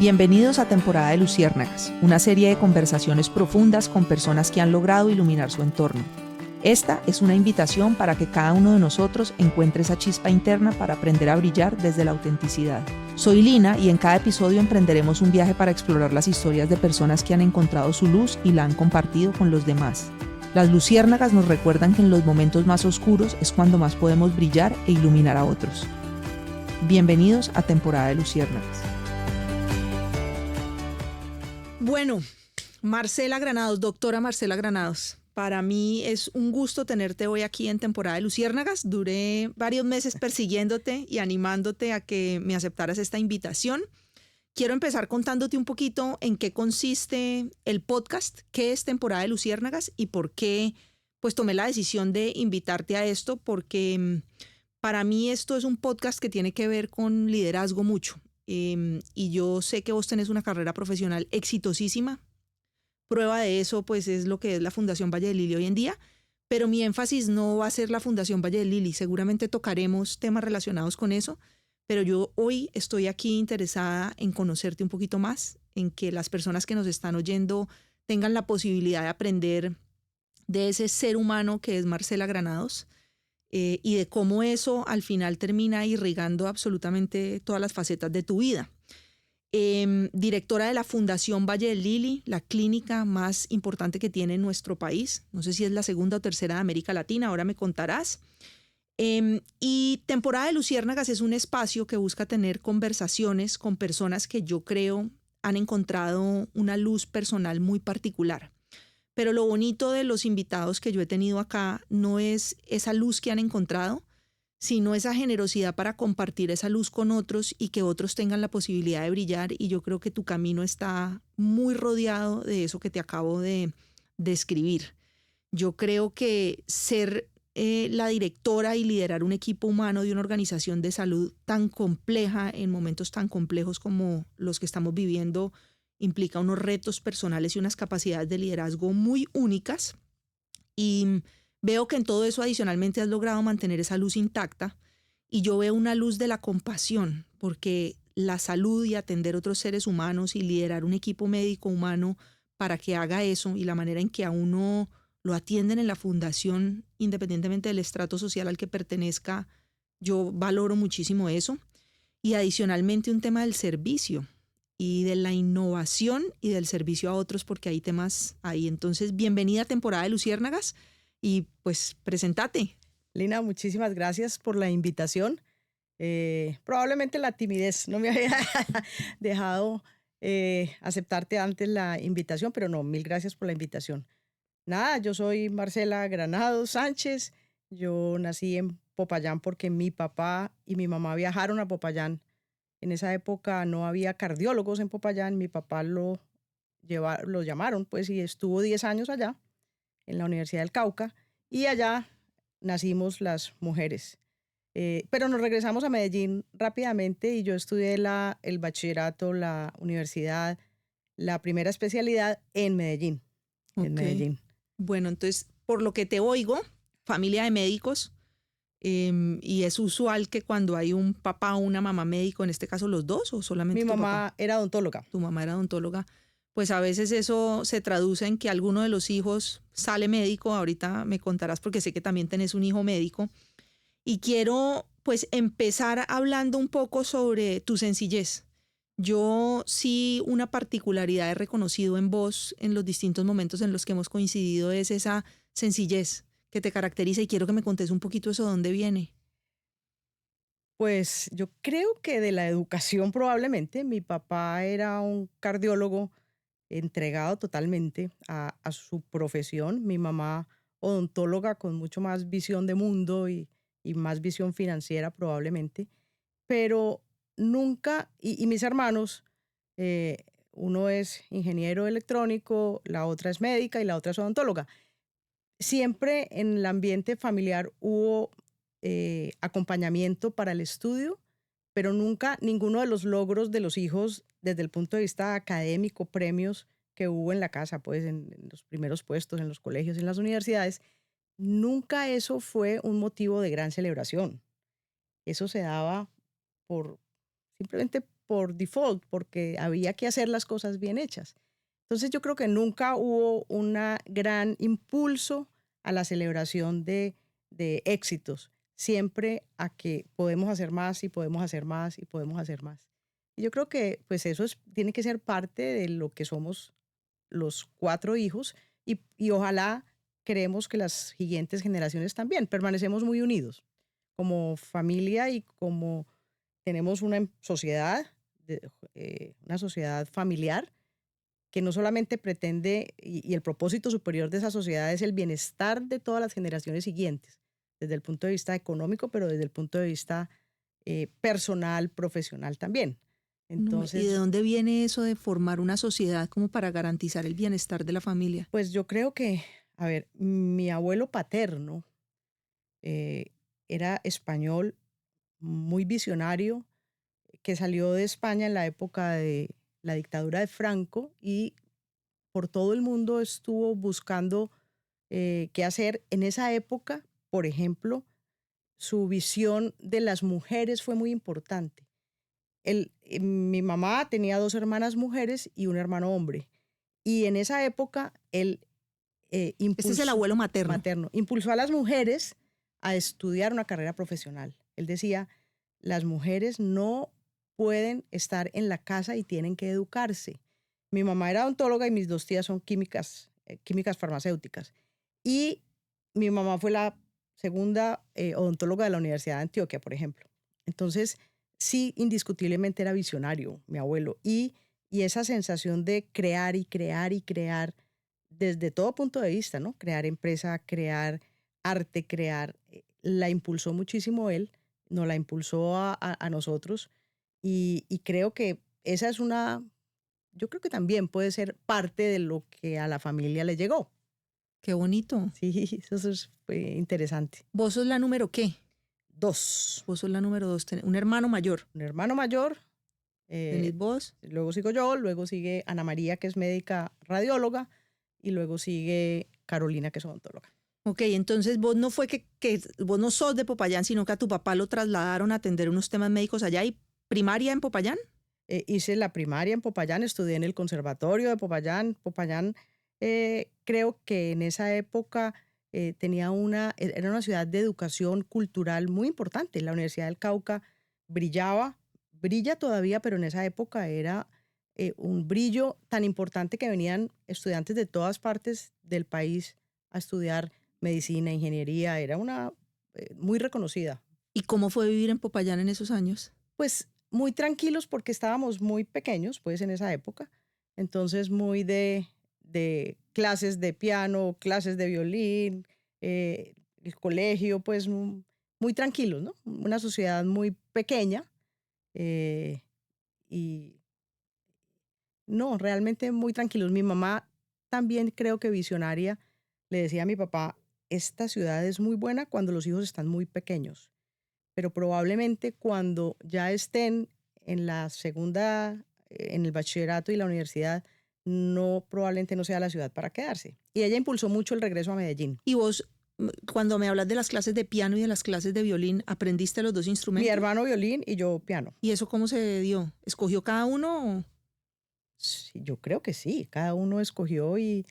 Bienvenidos a Temporada de Luciérnagas, una serie de conversaciones profundas con personas que han logrado iluminar su entorno. Esta es una invitación para que cada uno de nosotros encuentre esa chispa interna para aprender a brillar desde la autenticidad. Soy Lina y en cada episodio emprenderemos un viaje para explorar las historias de personas que han encontrado su luz y la han compartido con los demás. Las luciérnagas nos recuerdan que en los momentos más oscuros es cuando más podemos brillar e iluminar a otros. Bienvenidos a Temporada de Luciérnagas. Bueno, Marcela Granados, doctora Marcela Granados, para mí es un gusto tenerte hoy aquí en Temporada de Luciérnagas. Duré varios meses persiguiéndote y animándote a que me aceptaras esta invitación. Quiero empezar contándote un poquito en qué consiste el podcast, qué es Temporada de Luciérnagas y por qué pues tomé la decisión de invitarte a esto, porque para mí esto es un podcast que tiene que ver con liderazgo mucho. Y yo sé que vos tenés una carrera profesional exitosísima. Prueba de eso pues es lo que es la Fundación Valle del Lili hoy en día, pero mi énfasis no va a ser la Fundación Valle del Lili. Seguramente tocaremos temas relacionados con eso, pero yo hoy estoy aquí interesada en conocerte un poquito más, en que las personas que nos están oyendo tengan la posibilidad de aprender de ese ser humano que es Marcela Granados, y de cómo eso al final termina irrigando absolutamente todas las facetas de tu vida. Directora de la Fundación Valle del Lili, la clínica más importante que tiene nuestro país. No sé si es la segunda o tercera de América Latina, ahora me contarás. Y Temporada de Luciérnagas es un espacio que busca tener conversaciones con personas que yo creo han encontrado una luz personal muy particular. Pero lo bonito de los invitados que yo he tenido acá no es esa luz que han encontrado, sino esa generosidad para compartir esa luz con otros y que otros tengan la posibilidad de brillar. Y yo creo que tu camino está muy rodeado de eso que te acabo de describir. Yo creo que ser la directora y liderar un equipo humano de una organización de salud tan compleja en momentos tan complejos como los que estamos viviendo implica unos retos personales y unas capacidades de liderazgo muy únicas. Y veo que en todo eso adicionalmente has logrado mantener esa luz intacta, y yo veo una luz de la compasión, porque la salud y atender otros seres humanos y liderar un equipo médico humano para que haga eso, y la manera en que a uno lo atienden en la fundación, independientemente del estrato social al que pertenezca, yo valoro muchísimo eso. Y adicionalmente un tema del servicio y de la innovación y del servicio a otros, porque hay temas ahí. Entonces, bienvenida a Temporada de Luciérnagas y pues presentate. Lina, muchísimas gracias por la invitación. Probablemente la timidez no me había dejado aceptarte antes la invitación, pero no, mil gracias por la invitación. Nada, yo soy Marcela Granados Sánchez. Yo nací en Popayán porque mi papá y mi mamá viajaron a Popayán. En esa época no había cardiólogos en Popayán. Mi papá lo llamaron, pues, y estuvo 10 años allá, en la Universidad del Cauca, y allá nacimos las mujeres. Pero nos regresamos a Medellín rápidamente y yo estudié el bachillerato, la universidad, la primera especialidad en Medellín. En Ok. Medellín. Bueno, entonces, por lo que te oigo, familia de médicos, y es usual que cuando hay un papá o una mamá médico, en este caso los dos, o solamente Mi tu papá, mamá era odontóloga. tu mamá era odontóloga, pues a veces eso se traduce en que alguno de los hijos sale médico. Ahorita me contarás porque sé que también tenés un hijo médico. Y quiero pues empezar hablando un poco sobre tu sencillez. Yo sí, una particularidad he reconocido en vos en los distintos momentos en los que hemos coincidido es esa sencillez que te caracteriza, y quiero que me contes un poquito eso, de dónde viene. Pues yo creo que de la educación probablemente. Mi papá era un cardiólogo entregado totalmente a su profesión. Mi mamá odontóloga con mucho más visión de mundo y más visión financiera probablemente. Pero nunca, y mis hermanos, eh, uno es ingeniero electrónico, la otra es médica y la otra es odontóloga. Siempre en el ambiente familiar hubo acompañamiento para el estudio, pero nunca ninguno de los logros de los hijos desde el punto de vista académico, premios que hubo en la casa, pues en los primeros puestos, en los colegios, en las universidades, nunca eso fue un motivo de gran celebración. Eso se daba por simplemente por default, porque había que hacer las cosas bien hechas. Entonces yo creo que nunca hubo un gran impulso a la celebración de éxitos, siempre a que podemos hacer más y podemos hacer más y podemos hacer más. Y yo creo que pues eso tiene que ser parte de lo que somos los 4 hijos y ojalá creemos que las siguientes generaciones también permanecemos muy unidos como familia y como tenemos una sociedad, una sociedad familiar que no solamente pretende, y el propósito superior de esa sociedad es el bienestar de todas las generaciones siguientes, desde el punto de vista económico, pero desde el punto de vista personal, profesional también. No, ¿y de Entonces, dónde viene eso de formar una sociedad como para garantizar el bienestar de la familia? pues yo creo que, a ver, mi abuelo paterno eh, era español, muy visionario, que salió de España en la época de la dictadura de Franco y por todo el mundo estuvo buscando qué hacer. En esa época, por ejemplo, su visión de las mujeres fue muy importante. Mi mamá tenía 2 hermanas mujeres y un hermano hombre. Y en esa época, él Este es el abuelo materno. impulsó a las mujeres a estudiar una carrera profesional. Él decía, las mujeres no pueden estar en la casa y tienen que educarse. Mi mamá era odontóloga y mis 2 tías son químicas farmacéuticas. Y mi mamá fue la segunda odontóloga de la Universidad de Antioquia, por ejemplo. Entonces, sí, indiscutiblemente era visionario, mi abuelo. Y esa sensación de crear y crear y crear desde todo punto de vista, ¿no? Crear empresa, crear arte, la impulsó muchísimo él, nos la impulsó a nosotros y creo que esa es yo creo que también puede ser parte de lo que a la familia le llegó. Qué bonito. Sí, eso es interesante. ¿Vos sos la número qué? 2, Vos sos la número 2, un hermano mayor. un hermano mayor, ¿Tenés vos? luego sigo yo, luego sigue Ana María, que es médica radióloga, y luego sigue Carolina, que es odontóloga. Ok, entonces vos no fue que vos no sos de Popayán, sino que a tu papá lo trasladaron a atender unos temas médicos allá y primaria en Popayán. Hice la primaria en Popayán, estudié en el conservatorio de Popayán. Popayán, creo que en esa época era una ciudad de educación cultural muy importante. La Universidad del Cauca brilla todavía, pero en esa época era un brillo tan importante que venían estudiantes de todas partes del país a estudiar medicina, ingeniería. Era una muy reconocida. ¿Y cómo fue vivir en Popayán en esos años? Pues muy tranquilos porque estábamos muy pequeños, pues en esa época. Entonces muy de clases de piano, clases de violín, el colegio, pues muy tranquilos, ¿no? Una sociedad muy pequeña y no, realmente muy tranquilos. Mi mamá también creo que visionaria le decía a mi papá, esta ciudad es muy buena cuando los hijos están muy pequeños, pero probablemente cuando ya estén en la segunda, en el bachillerato y la universidad, probablemente no sea la ciudad para quedarse. Y ella impulsó mucho el regreso a Medellín. Y vos, cuando me hablas de las clases de piano y de las clases de violín, ¿aprendiste los 2 instrumentos? Mi hermano violín y yo piano. ¿Y eso cómo se dio? ¿Escogió cada uno? O? Sí, yo creo que sí, cada uno escogió y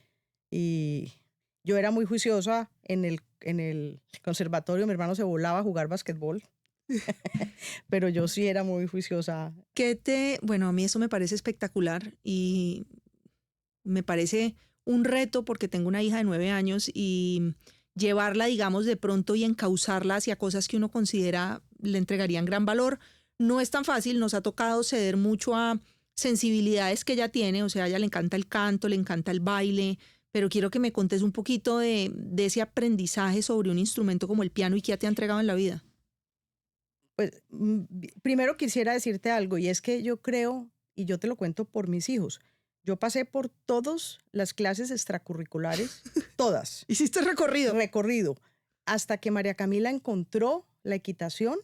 yo era muy juiciosa en el conservatorio, mi hermano se volaba a jugar basquetbol. Pero yo sí era muy juiciosa. Bueno, a mí eso me parece espectacular y me parece un reto porque tengo una hija de 9 años y llevarla, digamos, de pronto y encauzarla hacia cosas que uno considera le entregarían gran valor. No es tan fácil, nos ha tocado ceder mucho a sensibilidades que ella tiene, o sea, a ella le encanta el canto, le encanta el baile, pero quiero que me contes un poquito de ese aprendizaje sobre un instrumento como el piano y qué te ha entregado en la vida. Pues primero quisiera decirte algo y es que yo creo, y yo te lo cuento por mis hijos, yo pasé por todas las clases extracurriculares, todas. ¿Hiciste recorrido? Recorrido, hasta que María Camila encontró la equitación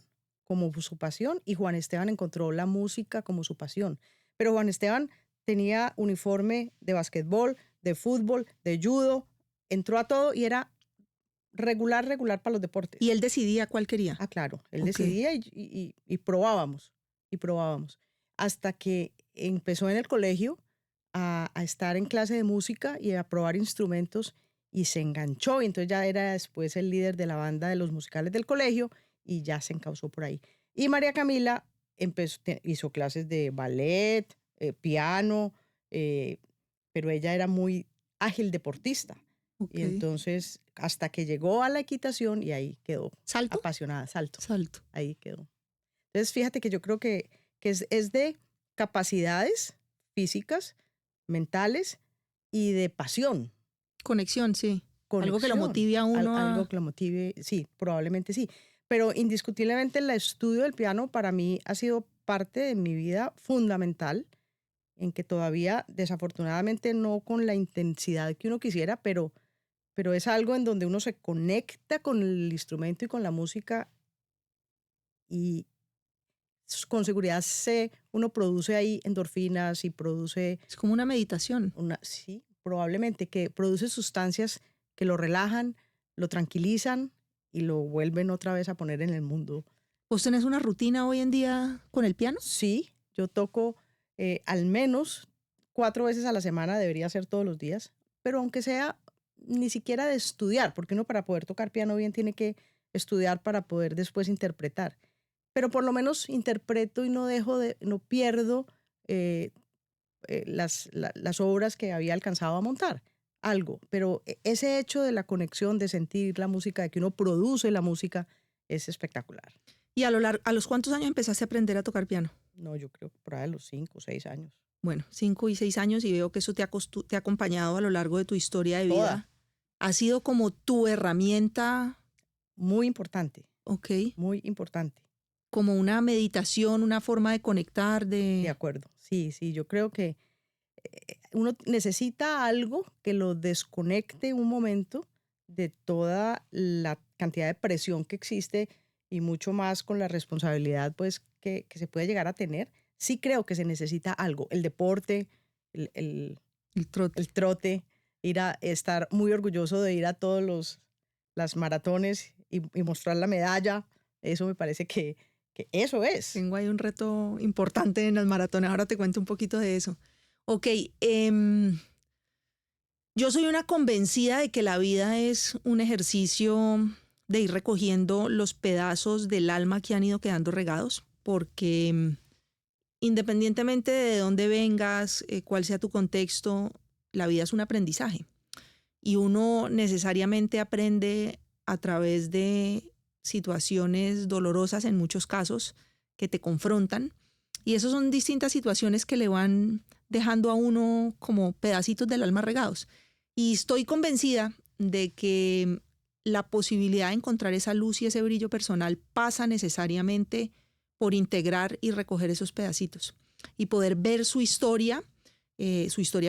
como su pasión y Juan Esteban encontró la música como su pasión. Pero Juan Esteban tenía uniforme de basquetbol, de fútbol, de judo, entró a todo y era regular para los deportes. ¿Y él decidía cuál quería? Ah, claro, él Ok. decidía y probábamos, y probábamos. hasta que empezó en el colegio a estar en clase de música y a probar instrumentos y se enganchó. Y entonces ya era después el líder de la banda de los musicales del colegio y ya se encauzó por ahí. Y María Camila hizo clases de ballet, piano, eh, pero ella era muy ágil deportista. Ok. Y entonces hasta que llegó a la equitación y ahí quedó ¿Salto? apasionada, salto, Salto. ahí quedó. Entonces fíjate que yo creo que es de capacidades físicas, mentales y de pasión, Conexión, sí. Algo que lo conexión, motive a uno algo a... que lo motive, sí, probablemente sí. Pero indiscutiblemente el estudio del piano para mí ha sido parte de mi vida fundamental, en que todavía desafortunadamente no con la intensidad que uno quisiera, pero es algo en donde uno se conecta con el instrumento y con la música y con seguridad uno produce ahí endorfinas y produce Es como una meditación. sí, probablemente que produce sustancias que lo relajan, lo tranquilizan y lo vuelven otra vez a poner en el mundo. ¿Vos tenés una rutina hoy en día con el piano? Sí, yo toco al menos 4 veces a la semana, debería ser todos los días, pero aunque sea ni siquiera de estudiar, porque uno para poder tocar piano bien tiene que estudiar para poder después interpretar. Pero por lo menos interpreto y no pierdo eh, las obras que había alcanzado a montar, algo. Pero ese hecho de la conexión, de sentir la música, de que uno produce la música, es espectacular. ¿Y a los cuántos años empezaste a aprender a tocar piano? No, yo creo que por ahí a los 5 o 6 años. Bueno, 5 y 6 años y veo que eso te ha acompañado a lo largo de tu historia de Toda. vida. ¿Ha sido como tu herramienta, Muy importante, ok, muy importante. como una meditación, una forma de conectar, De de... acuerdo. Sí, sí, yo creo que uno necesita algo que lo desconecte un momento de toda la cantidad de presión que existe y mucho más con la responsabilidad pues que se puede llegar a tener. Sí creo que se necesita algo, el deporte, el el trote? el trote, estar muy orgulloso de ir a todos las maratones y mostrar la medalla. Eso me parece que eso es. Tengo ahí un reto importante en las maratones. Ahora te cuento un poquito de eso. Ok, yo soy una convencida de que la vida es un ejercicio de ir recogiendo los pedazos del alma que han ido quedando regados, porque independientemente de dónde vengas, cuál sea tu contexto, la vida es un aprendizaje. Y uno necesariamente aprende a través de situaciones dolorosas en muchos casos que te confrontan. Y esas son distintas situaciones que le van dejando a uno como pedacitos del alma regados. Y estoy convencida de que la posibilidad de encontrar esa luz y ese brillo personal pasa necesariamente por integrar y recoger esos pedacitos y poder ver su historia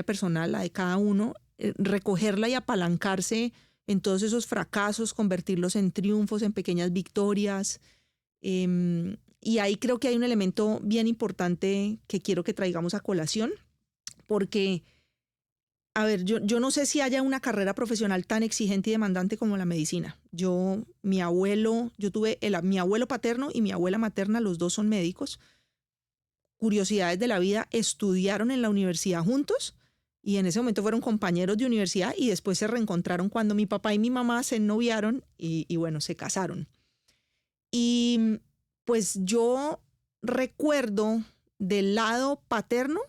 personal, la de cada uno, recogerla y apalancarse en todos esos fracasos, convertirlos en triunfos, en pequeñas victorias. Y ahí creo que hay un elemento bien importante que quiero que traigamos a colación, porque, a ver, yo no sé si haya una carrera profesional tan exigente y demandante como la medicina. Mi abuelo paterno y mi abuela materna, los dos son médicos. Curiosidades de la vida, estudiaron en la universidad juntos y en ese momento fueron compañeros de universidad y después se reencontraron cuando mi papá y mi mamá se noviaron y bueno, se casaron. Y pues yo recuerdo del lado paterno,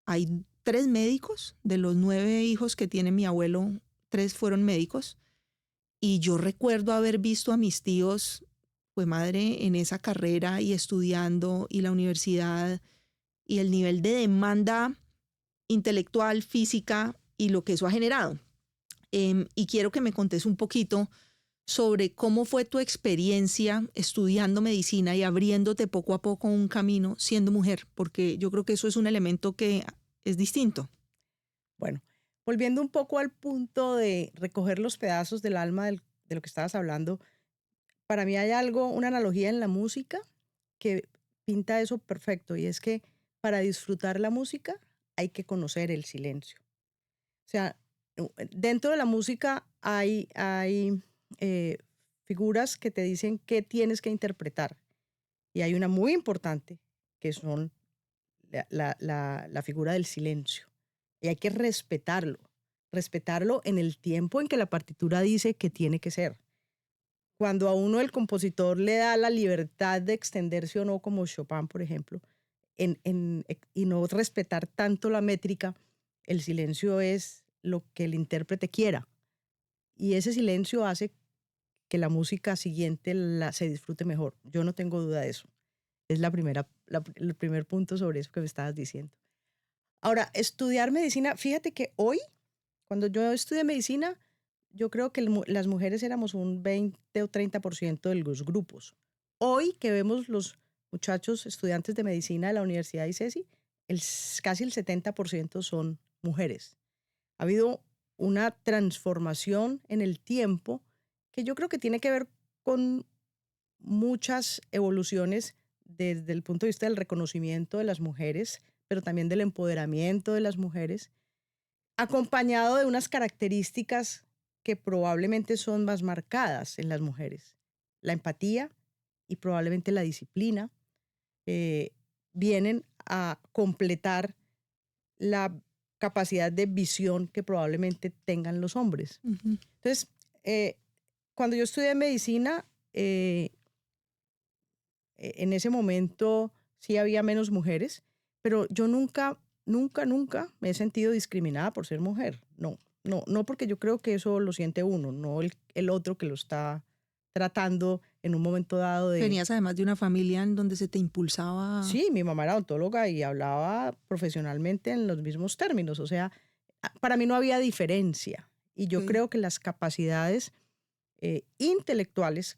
hay 3 médicos, de los 9 hijos que tiene mi abuelo, 3 fueron médicos. Y yo recuerdo haber visto a mis tíos, pues madre, en esa carrera y estudiando y la universidad y el nivel de demanda intelectual, física y lo que eso ha generado. Y quiero que me contes un poquito sobre cómo fue tu experiencia estudiando medicina y abriéndote poco a poco un camino siendo mujer, porque yo creo que eso es un elemento que es distinto. Bueno, volviendo un poco al punto de recoger los pedazos del alma de lo que estabas hablando, para mí hay una analogía en la música que pinta eso perfecto y es que para disfrutar la música hay que conocer el silencio. O sea, dentro de la música hay figuras que te dicen qué tienes que interpretar y hay una muy importante que son la figura del silencio. Y hay que respetarlo en el tiempo en que la partitura dice que tiene que ser. Cuando a uno el compositor le da la libertad de extenderse o no, como Chopin, por ejemplo, y no respetar tanto la métrica, el silencio es lo que el intérprete quiera. Y ese silencio hace que la música siguiente se disfrute mejor. Yo no tengo duda de eso. Es el primer punto sobre eso que me estabas diciendo. Ahora, estudiar medicina, fíjate que hoy, cuando yo estudié medicina, yo creo que las mujeres éramos un 20 o 30% de los grupos. Hoy que vemos los muchachos estudiantes de medicina de la Universidad de ICESI, casi el 70% son mujeres. Ha habido una transformación en el tiempo que yo creo que tiene que ver con muchas evoluciones desde el punto de vista del reconocimiento de las mujeres, pero también del empoderamiento de las mujeres, acompañado de unas características que probablemente son más marcadas en las mujeres. La empatía y probablemente la disciplina vienen a completar la capacidad de visión que probablemente tengan los hombres. Ujú. Entonces, cuando yo estudié medicina, en ese momento sí había menos mujeres, pero yo nunca me he sentido discriminada por ser mujer. No, porque yo creo que eso lo siente uno, no el otro que lo está tratando en un momento dado de... Venías además de una familia en donde se te impulsaba. Sí, mi mamá era odontóloga y hablaba profesionalmente en los mismos términos. O sea, para mí no había diferencia. Y yo Ok. creo que las capacidades intelectuales,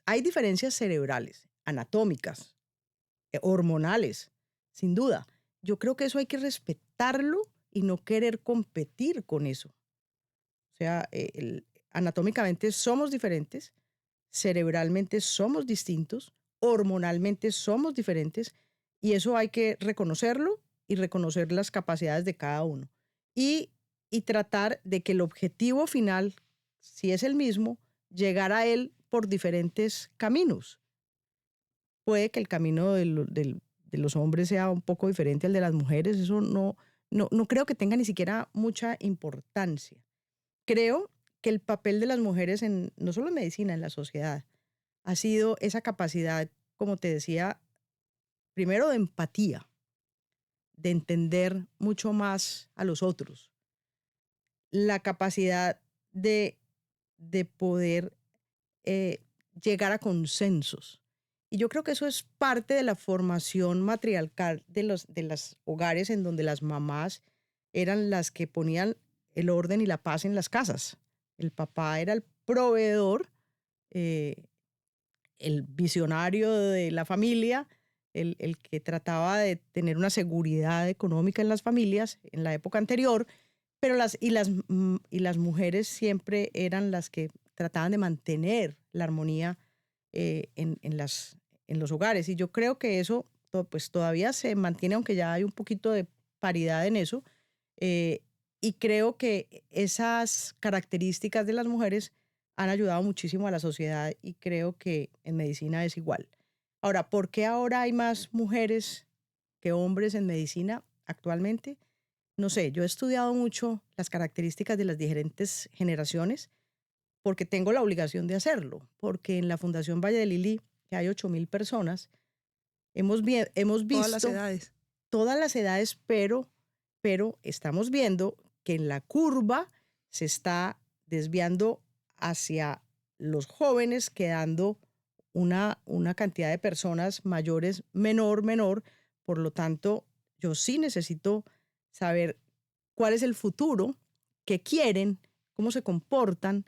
hay diferencias cerebrales, anatómicas, hormonales, sin duda. Yo creo que eso hay que respetarlo y no querer competir con eso. O sea, anatómicamente somos diferentes, cerebralmente somos distintos, hormonalmente somos diferentes, y eso hay que reconocerlo y reconocer las capacidades de cada uno. Y tratar de que el objetivo final, si es el mismo, llegar a él por diferentes caminos. Puede que el camino de los hombres sea un poco diferente al de las mujeres, eso no creo que tenga ni siquiera mucha importancia. Creo que el papel de las mujeres, no solo en medicina, en la sociedad, ha sido esa capacidad, como te decía, primero de empatía, de entender mucho más a los otros, la capacidad de poder llegar a consensos. Y yo creo que eso es parte de la formación matriarcal de los hogares en donde las mamás eran las que ponían el orden y la paz en las casas. El papá era el proveedor, el visionario de la familia, el que trataba de tener una seguridad económica en las familias en la época anterior, pero las mujeres siempre eran las que trataban de mantener la armonía en los hogares. Y yo creo que eso pues todavía se mantiene, aunque ya hay un poquito de paridad en eso. Y creo que esas características de las mujeres han ayudado muchísimo a la sociedad, y creo que en medicina es igual. Ahora, ¿por qué ahora hay más mujeres que hombres en medicina actualmente? No sé, yo he estudiado mucho las características de las diferentes generaciones porque tengo la obligación de hacerlo, porque en la Fundación Valle de Lili, que hay 8.000 personas, hemos Todas las visto edades. todas las edades, pero estamos viendo que en la curva se está desviando hacia los jóvenes, quedando una cantidad de personas mayores menor. Por lo tanto, yo sí necesito saber cuál es el futuro, qué quieren, cómo se comportan,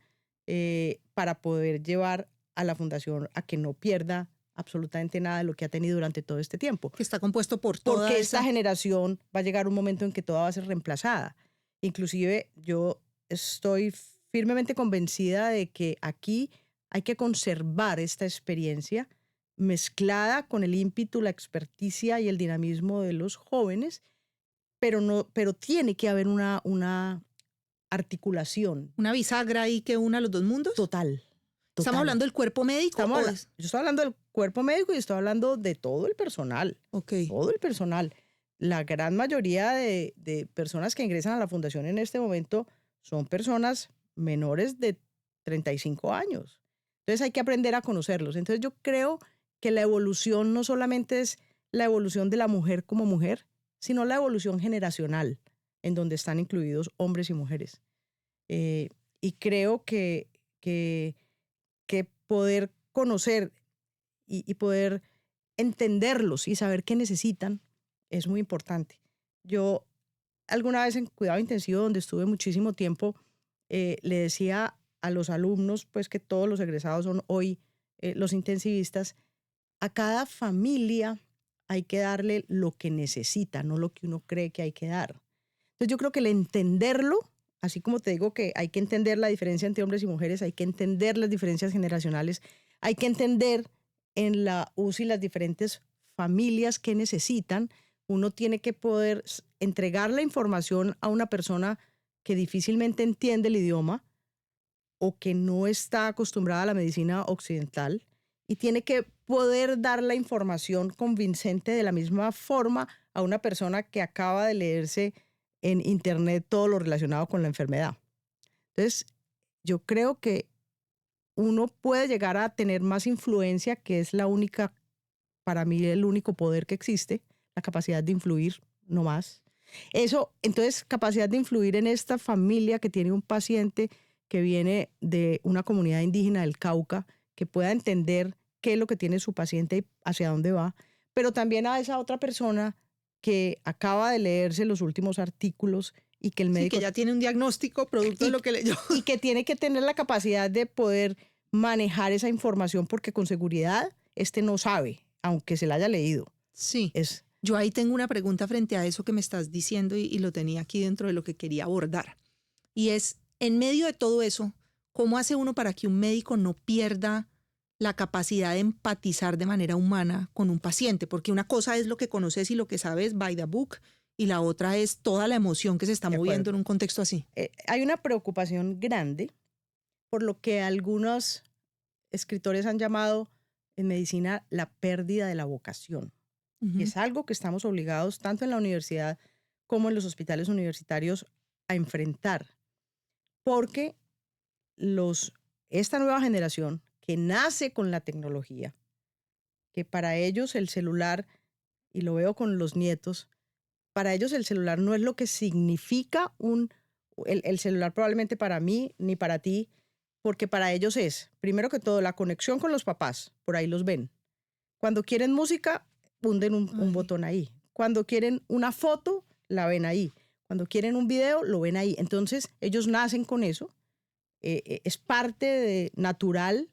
para poder llevar a la fundación a que no pierda absolutamente nada de lo que ha tenido durante todo este tiempo. Que está compuesto por toda Porque esa... esta generación va a llegar un momento en que toda va a ser reemplazada. Inclusive yo estoy firmemente convencida de que aquí hay que conservar esta experiencia mezclada con el ímpetu, la experticia y el dinamismo de los jóvenes, pero tiene que haber una articulación Una bisagra ahí que una los dos mundos. total. ¿Estamos hablando del cuerpo médico? Yo estoy hablando del cuerpo médico y estoy hablando de todo el personal. Ok. Todo el personal. la gran mayoría de personas que ingresan a la fundación en este momento son personas menores de 35 años. Entonces hay que aprender a conocerlos. Entonces yo creo que la evolución no solamente es la evolución de la mujer como mujer, sino la evolución generacional, en donde están incluidos hombres y mujeres. Y creo que, que poder conocer y poder entenderlos y saber qué necesitan es muy importante. Yo alguna vez en cuidado intensivo, donde estuve muchísimo tiempo, le decía a los alumnos, pues que todos los egresados son hoy los intensivistas, a cada familia hay que darle lo que necesita, no lo que uno cree que hay que dar. Entonces yo creo que el entenderlo, así como te digo que hay que entender la diferencia entre hombres y mujeres, hay que entender las diferencias generacionales, hay que entender en la UCI las diferentes familias que necesitan. Uno tiene que poder entregar la información a una persona que difícilmente entiende el idioma o que no está acostumbrada a la medicina occidental, y tiene que poder dar la información convincente de la misma forma a una persona que acaba de leerse en internet todo lo relacionado con la enfermedad. Entonces, yo creo que uno puede llegar a tener más influencia, que es la única, para mí, el único poder que existe, la capacidad de influir, no más. Eso, entonces, capacidad de influir en esta familia que tiene un paciente que viene de una comunidad indígena del Cauca, que pueda entender qué es lo que tiene su paciente y hacia dónde va, pero también a esa otra persona que acaba de leerse los últimos artículos y que el Sí, médico que ya tiene un diagnóstico producto de lo que leyó. y que tiene que tener la capacidad de poder manejar esa información, porque con seguridad no sabe, aunque se la haya leído. Sí. Es Yo ahí tengo una pregunta frente a eso que me estás diciendo y lo tenía aquí dentro de lo que quería abordar. Y es, en medio de todo eso, ¿cómo hace uno para que un médico no pierda la capacidad de empatizar de manera humana con un paciente? Porque una cosa es lo que conoces y lo que sabes by the book, y la otra es toda la emoción que se está de moviendo acuerdo. en un contexto así. Hay una preocupación grande por lo que algunos escritores han llamado en medicina la pérdida de la vocación. Y es algo que estamos obligados, tanto en la universidad como en los hospitales universitarios, a enfrentar. Porque esta nueva generación que nace con la tecnología, que para ellos el celular, y lo veo con los nietos, para ellos el celular no es lo que significa el celular probablemente para mí ni para ti, porque para ellos es, primero que todo, la conexión con los papás, por ahí los ven. Cuando quieren música, hunden un botón ahí. Cuando quieren una foto, la ven ahí. Cuando quieren un video, lo ven ahí. Entonces, ellos nacen con eso. Es parte natural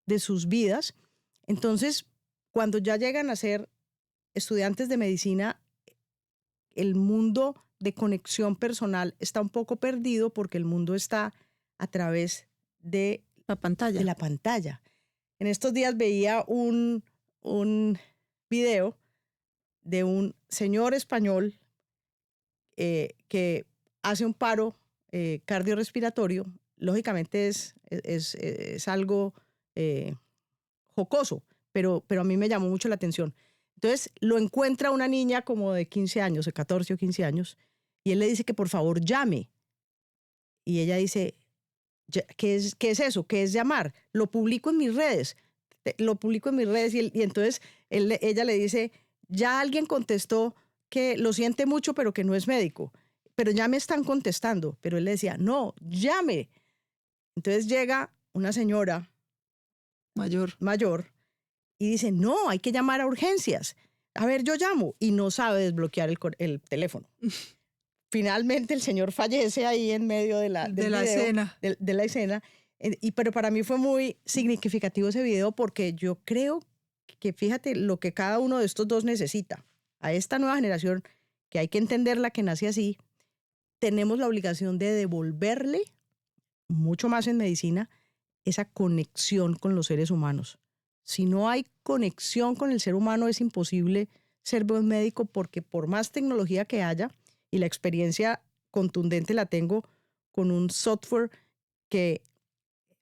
de sus vidas. Entonces, cuando ya llegan a ser estudiantes de medicina, el mundo de conexión personal está un poco perdido, porque el mundo está a través de La pantalla. la pantalla. En estos días veía un video de un señor español que hace un paro cardiorrespiratorio. Lógicamente es algo jocoso, pero a mí me llamó mucho la atención. Entonces lo encuentra una niña como de 15 años, de 14 o 15 años, y él le dice que por favor llame. Y ella dice, ¿qué es eso? ¿Qué es llamar? Lo publico en mis redes. Lo publico en mis redes, y entonces ella le dice, ya alguien contestó que lo siente mucho, pero que no es médico. Pero ya me están contestando. Pero él le decía, no, llame. Entonces llega una señora mayor y dice, no, hay que llamar a urgencias. A ver, yo llamo. Y no sabe desbloquear el teléfono. Finalmente el señor fallece ahí en medio de la escena. De la escena. Pero para mí fue muy significativo ese video, porque yo creo que, fíjate, lo que cada uno de estos dos necesita. A esta nueva generación, que hay que entenderla, que nace así, tenemos la obligación de devolverle, mucho más en medicina, esa conexión con los seres humanos. Si no hay conexión con el ser humano, es imposible ser buen médico, porque por más tecnología que haya, y la experiencia contundente la tengo con un software que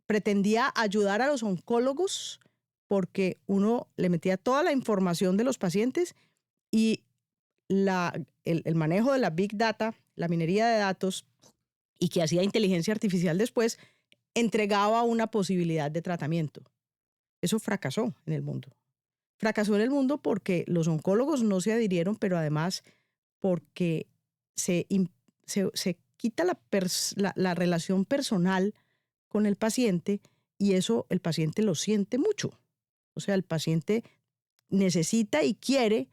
pretendía ayudar a los oncólogos, porque uno le metía toda la información de los pacientes y el manejo de la Big Data, la minería de datos, y que hacía inteligencia artificial después, entregaba una posibilidad de tratamiento. Eso fracasó en el mundo. Fracasó en el mundo porque los oncólogos no se adhirieron, pero además porque se quita la relación personal con el paciente, y eso el paciente lo siente mucho. O sea, el paciente necesita y quiere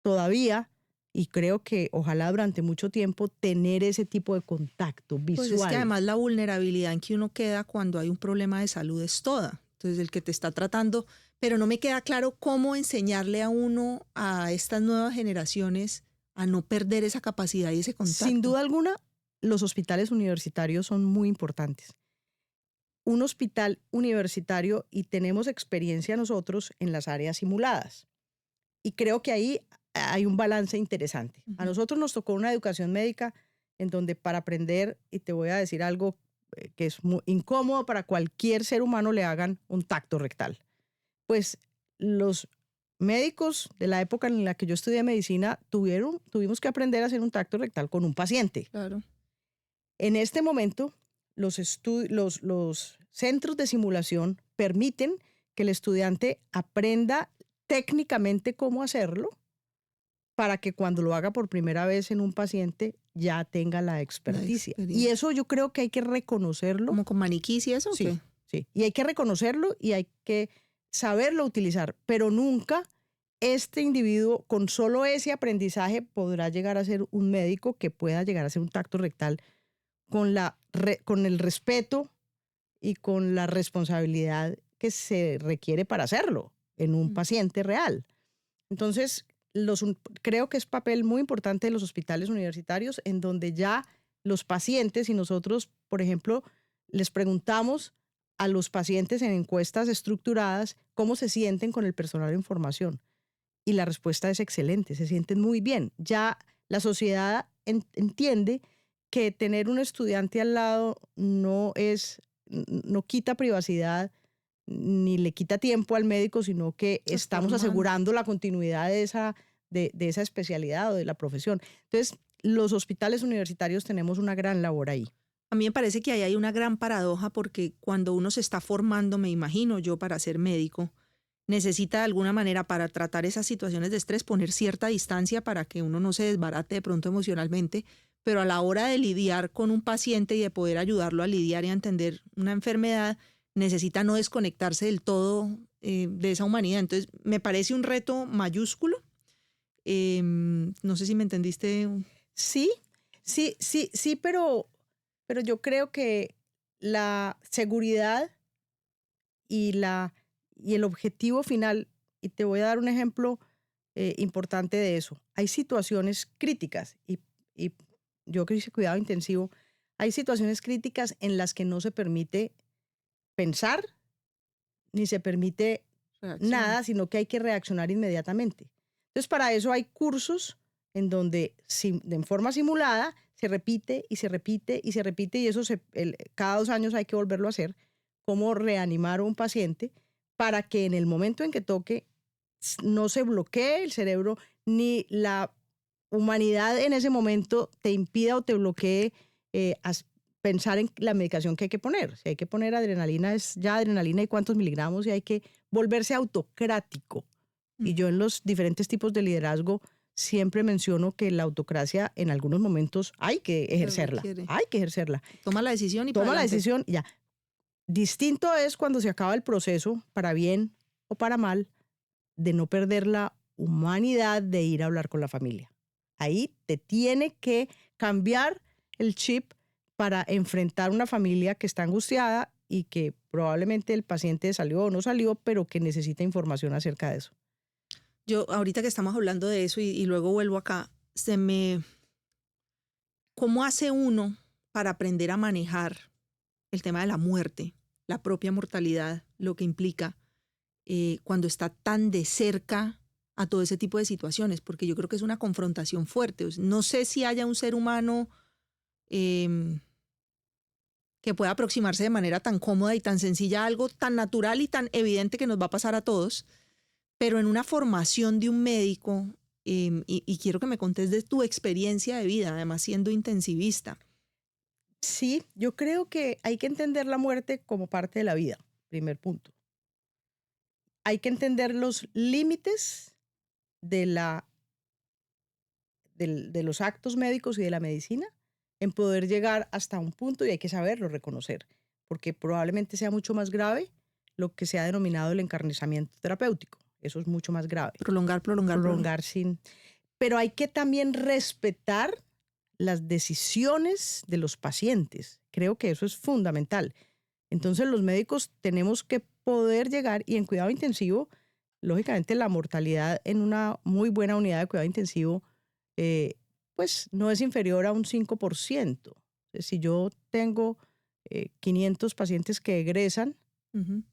todavía, y creo que ojalá durante mucho tiempo, tener ese tipo de contacto visual. Pues es que además la vulnerabilidad en que uno queda cuando hay un problema de salud es toda. Entonces el que te está tratando, pero no me queda claro cómo enseñarle a uno, a estas nuevas generaciones, a no perder esa capacidad y ese contacto. Sin duda alguna, los hospitales universitarios son muy importantes. Un hospital universitario, y tenemos experiencia nosotros en las áreas simuladas. Y creo que ahí hay un balance interesante. A nosotros nos tocó una educación médica en donde para aprender, y te voy a decir algo que es muy incómodo para cualquier ser humano, le hagan un tacto rectal. Pues los médicos de la época en la que yo estudié medicina tuvimos que aprender a hacer un tacto rectal con un paciente. Claro. En este momento, los centros de simulación permiten que el estudiante aprenda técnicamente cómo hacerlo para que cuando lo haga por primera vez en un paciente ya tenga la experticia. Y eso yo creo que hay que reconocerlo. ¿Como con maniquís y eso? Sí, sí. Y hay que reconocerlo y hay que saberlo utilizar, pero nunca este individuo con solo ese aprendizaje podrá llegar a ser un médico que pueda llegar a ser un tacto rectal con el respeto y con la responsabilidad que se requiere para hacerlo en un paciente real. Entonces, creo que es papel muy importante de los hospitales universitarios, en donde ya los pacientes, y nosotros, por ejemplo, les preguntamos a los pacientes en encuestas estructuradas cómo se sienten con el personal de información. Y la respuesta es excelente, se sienten muy bien. Ya la sociedad entiende que tener un estudiante al lado no quita privacidad ni le quita tiempo al médico, sino que estamos asegurando la continuidad de esa especialidad o de la profesión. Entonces, los hospitales universitarios tenemos una gran labor ahí. A mí me parece que ahí hay una gran paradoja, porque cuando uno se está formando, me imagino yo, para ser médico, necesita de alguna manera, para tratar esas situaciones de estrés, poner cierta distancia para que uno no se desbarate de pronto emocionalmente, pero a la hora de lidiar con un paciente y de poder ayudarlo a lidiar y a entender una enfermedad, necesita no desconectarse del todo de esa humanidad. Entonces, me parece un reto mayúsculo. No sé si me entendiste. Sí, pero yo creo que la seguridad y el objetivo final, y te voy a dar un ejemplo importante de eso. Hay situaciones críticas, y yo que hice cuidado intensivo, hay situaciones críticas en las que no se permite pensar ni se permite nada, sino que hay que reaccionar inmediatamente. Entonces, para eso hay cursos en donde en forma simulada se repite y se repite y se repite, y eso cada 2 años hay que volverlo a hacer, cómo reanimar a un paciente para que en el momento en que toque no se bloquee el cerebro, ni la humanidad en ese momento te impida o te bloquee pensar en la medicación que hay que poner. Si hay que poner adrenalina, es ya adrenalina y cuántos miligramos, y hay que volverse autocrático. Y yo en los diferentes tipos de liderazgo siempre menciono que la autocracia en algunos momentos hay que ejercerla. Hay que ejercerla. Toma la decisión y toma la decisión y ya. Distinto es cuando se acaba el proceso, para bien o para mal, de no perder la humanidad de ir a hablar con la familia. Ahí te tiene que cambiar el chip para enfrentar una familia que está angustiada y que probablemente el paciente salió o no salió, pero que necesita información acerca de eso. Yo, ahorita que estamos hablando de eso y luego vuelvo acá, ¿cómo hace uno para aprender a manejar el tema de la muerte, la propia mortalidad, lo que implica cuando está tan de cerca a todo ese tipo de situaciones? Porque yo creo que es una confrontación fuerte. No sé si haya un ser humano que pueda aproximarse de manera tan cómoda y tan sencilla a algo tan natural y tan evidente que nos va a pasar a todos, pero en una formación de un médico, y quiero que me contes de tu experiencia de vida, además siendo intensivista. Sí, yo creo que hay que entender la muerte como parte de la vida, primer punto. Hay que entender los límites de, de los actos médicos y de la medicina en poder llegar hasta un punto y hay que saberlo reconocer, porque probablemente sea mucho más grave lo que se ha denominado el encarnizamiento terapéutico. Eso es mucho más grave. Prolongar. Sin... Pero hay que también respetar las decisiones de los pacientes. Creo que eso es fundamental. Entonces los médicos tenemos que poder llegar, y en cuidado intensivo, lógicamente la mortalidad en una muy buena unidad de cuidado intensivo pues no es inferior a un 5%. Si yo tengo 500 pacientes que egresan,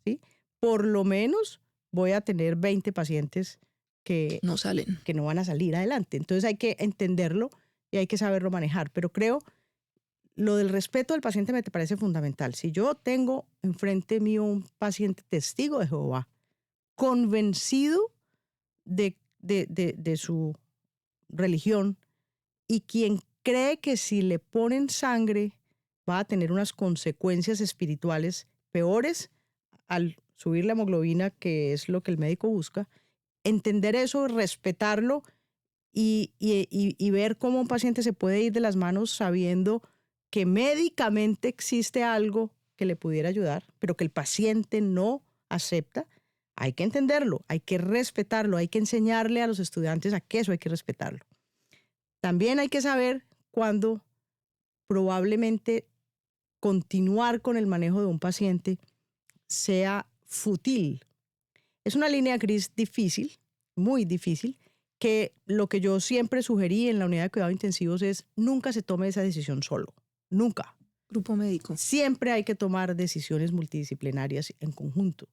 ¿sí? Por lo menos voy a tener 20 pacientes que no van a salir adelante. Entonces hay que entenderlo y hay que saberlo manejar. Pero creo, lo del respeto del paciente me parece fundamental. Si yo tengo enfrente mío un paciente testigo de Jehová, convencido de su religión, y quien cree que si le ponen sangre va a tener unas consecuencias espirituales peores al subir la hemoglobina, que es lo que el médico busca, entender eso, respetarlo y ver cómo un paciente se puede ir de las manos sabiendo que médicamente existe algo que le pudiera ayudar, pero que el paciente no acepta. Hay que entenderlo, hay que respetarlo, hay que enseñarle a los estudiantes a que eso hay que respetarlo. También hay que saber cuándo probablemente continuar con el manejo de un paciente sea fútil. Es una línea gris difícil, muy difícil, que lo que yo siempre sugerí en la unidad de cuidados intensivos es nunca se tome esa decisión solo, nunca. Grupo médico. Siempre hay que tomar decisiones multidisciplinarias en conjunto,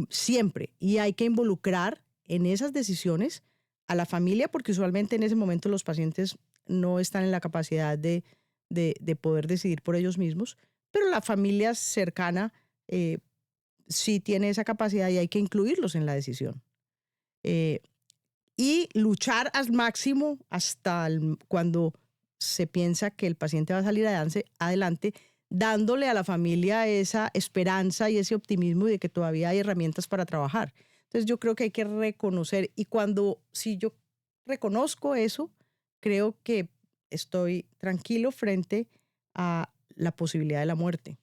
siempre. Y hay que involucrar en esas decisiones a la familia, porque usualmente en ese momento los pacientes no están en la capacidad de poder decidir por ellos mismos, pero la familia cercana sí tiene esa capacidad y hay que incluirlos en la decisión. Y luchar al máximo hasta cuando se piensa que el paciente va a salir adelante, dándole a la familia esa esperanza y ese optimismo de que todavía hay herramientas para trabajar. Entonces yo creo que hay que reconocer, y si yo reconozco eso, creo que estoy tranquilo frente a la posibilidad de la muerte.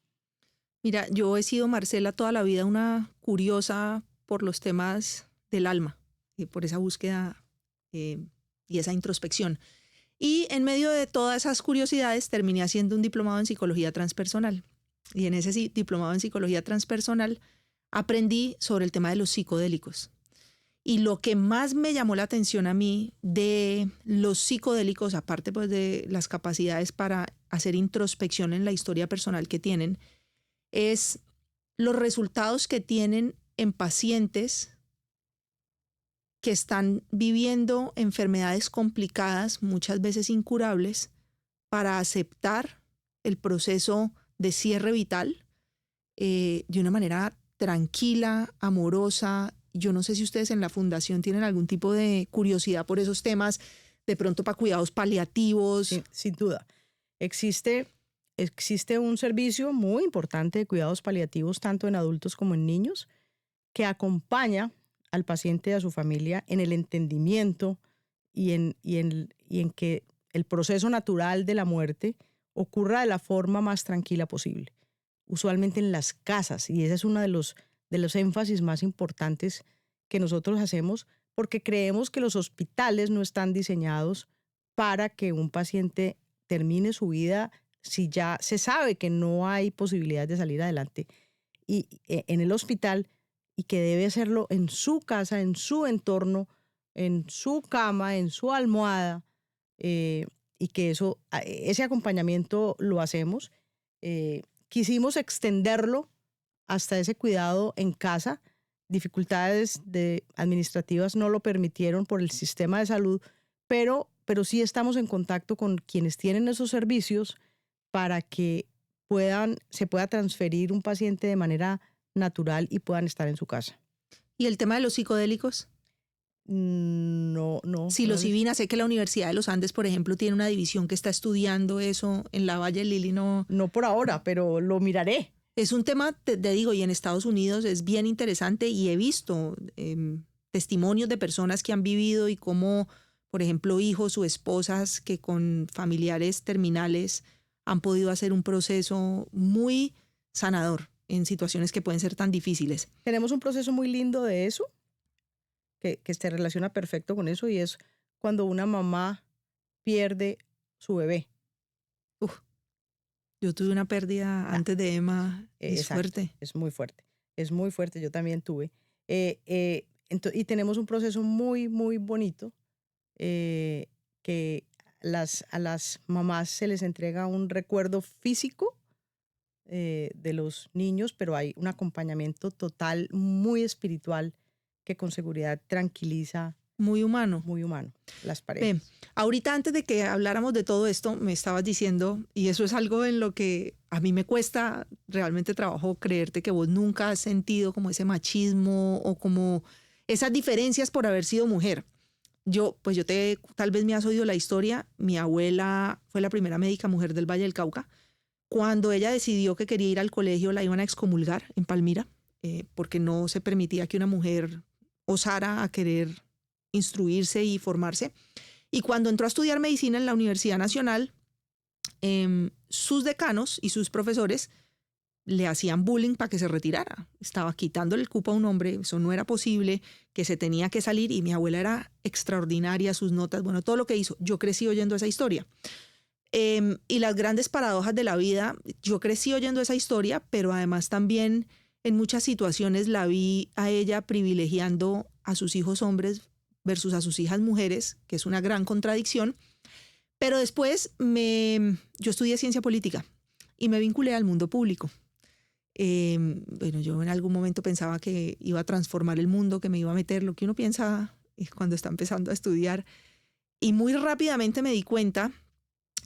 Mira, yo he sido, Marcela, toda la vida una curiosa por los temas del alma, por esa búsqueda y esa introspección. Y en medio de todas esas curiosidades terminé haciendo un diplomado en psicología transpersonal. Y en ese diplomado en psicología transpersonal aprendí sobre el tema de los psicodélicos. Y lo que más me llamó la atención a mí de los psicodélicos, aparte pues de las capacidades para hacer introspección en la historia personal que tienen, es los resultados que tienen en pacientes que están viviendo enfermedades complicadas, muchas veces incurables, para aceptar el proceso de cierre vital de una manera tranquila, amorosa. Yo no sé si ustedes en la fundación tienen algún tipo de curiosidad por esos temas, de pronto para cuidados paliativos. Sí, sin duda. Existe un servicio muy importante de cuidados paliativos, tanto en adultos como en niños, que acompaña al paciente y a su familia en el entendimiento y en que el proceso natural de la muerte ocurra de la forma más tranquila posible, usualmente en las casas, y ese es uno de los énfasis más importantes que nosotros hacemos, porque creemos que los hospitales no están diseñados para que un paciente termine su vida si ya se sabe que no hay posibilidad de salir adelante y en el hospital, y que debe hacerlo en su casa, en su entorno, en su cama, en su almohada, y que ese acompañamiento lo hacemos. Quisimos extenderlo hasta ese cuidado en casa. Dificultades administrativas no lo permitieron por el sistema de salud, pero sí estamos en contacto con quienes tienen esos servicios para que se pueda transferir un paciente de manera natural y puedan estar en su casa. ¿Y el tema de los psicodélicos? No, no, no. Psilocibina, sé que la Universidad de los Andes, por ejemplo, tiene una división que está estudiando eso. En la Valle del Lili no. No por ahora, pero lo miraré. Es un tema, te digo, y en Estados Unidos es bien interesante y he visto testimonios de personas que han vivido y cómo, por ejemplo, hijos o esposas que con familiares terminales han podido hacer un proceso muy sanador en situaciones que pueden ser tan difíciles. Tenemos un proceso muy lindo de eso, que se relaciona perfecto con eso, y es cuando una mamá pierde su bebé. Uf, yo tuve una pérdida antes de Emma, es Exacto, fuerte. es muy fuerte, yo también tuve. Y tenemos un proceso muy, muy bonito, que a las mamás se les entrega un recuerdo físico de los niños, pero hay un acompañamiento total, muy espiritual, que con seguridad tranquiliza, Muy humano. muy humano, las Ven, parejas. ahorita antes de que habláramos de todo esto, me estabas diciendo, y eso es algo en lo que a mí me cuesta realmente trabajo creerte, que vos nunca has sentido como ese machismo o como esas diferencias por haber sido mujer. Tal vez me has oído la historia, mi abuela fue la primera médica mujer del Valle del Cauca. Cuando ella decidió que quería ir al colegio, la iban a excomulgar en Palmira, porque no se permitía que una mujer osara a querer instruirse y formarse. Y cuando entró a estudiar medicina en la Universidad Nacional, sus decanos y sus profesores le hacían bullying para que se retirara. Estaba quitándole el cupo a un hombre, eso no era posible, que se tenía que salir, y mi abuela era extraordinaria, sus notas, bueno, todo lo que hizo. Yo crecí oyendo esa historia. Y las grandes paradojas de la vida, yo crecí oyendo esa historia, pero además también en muchas situaciones la vi a ella privilegiando a sus hijos hombres versus a sus hijas mujeres, que es una gran contradicción. Pero después yo estudié ciencia política y me vinculé al mundo público. Bueno, yo en algún momento pensaba que iba a transformar el mundo, que me iba a meter lo que uno piensa cuando está empezando a estudiar. Y muy rápidamente me di cuenta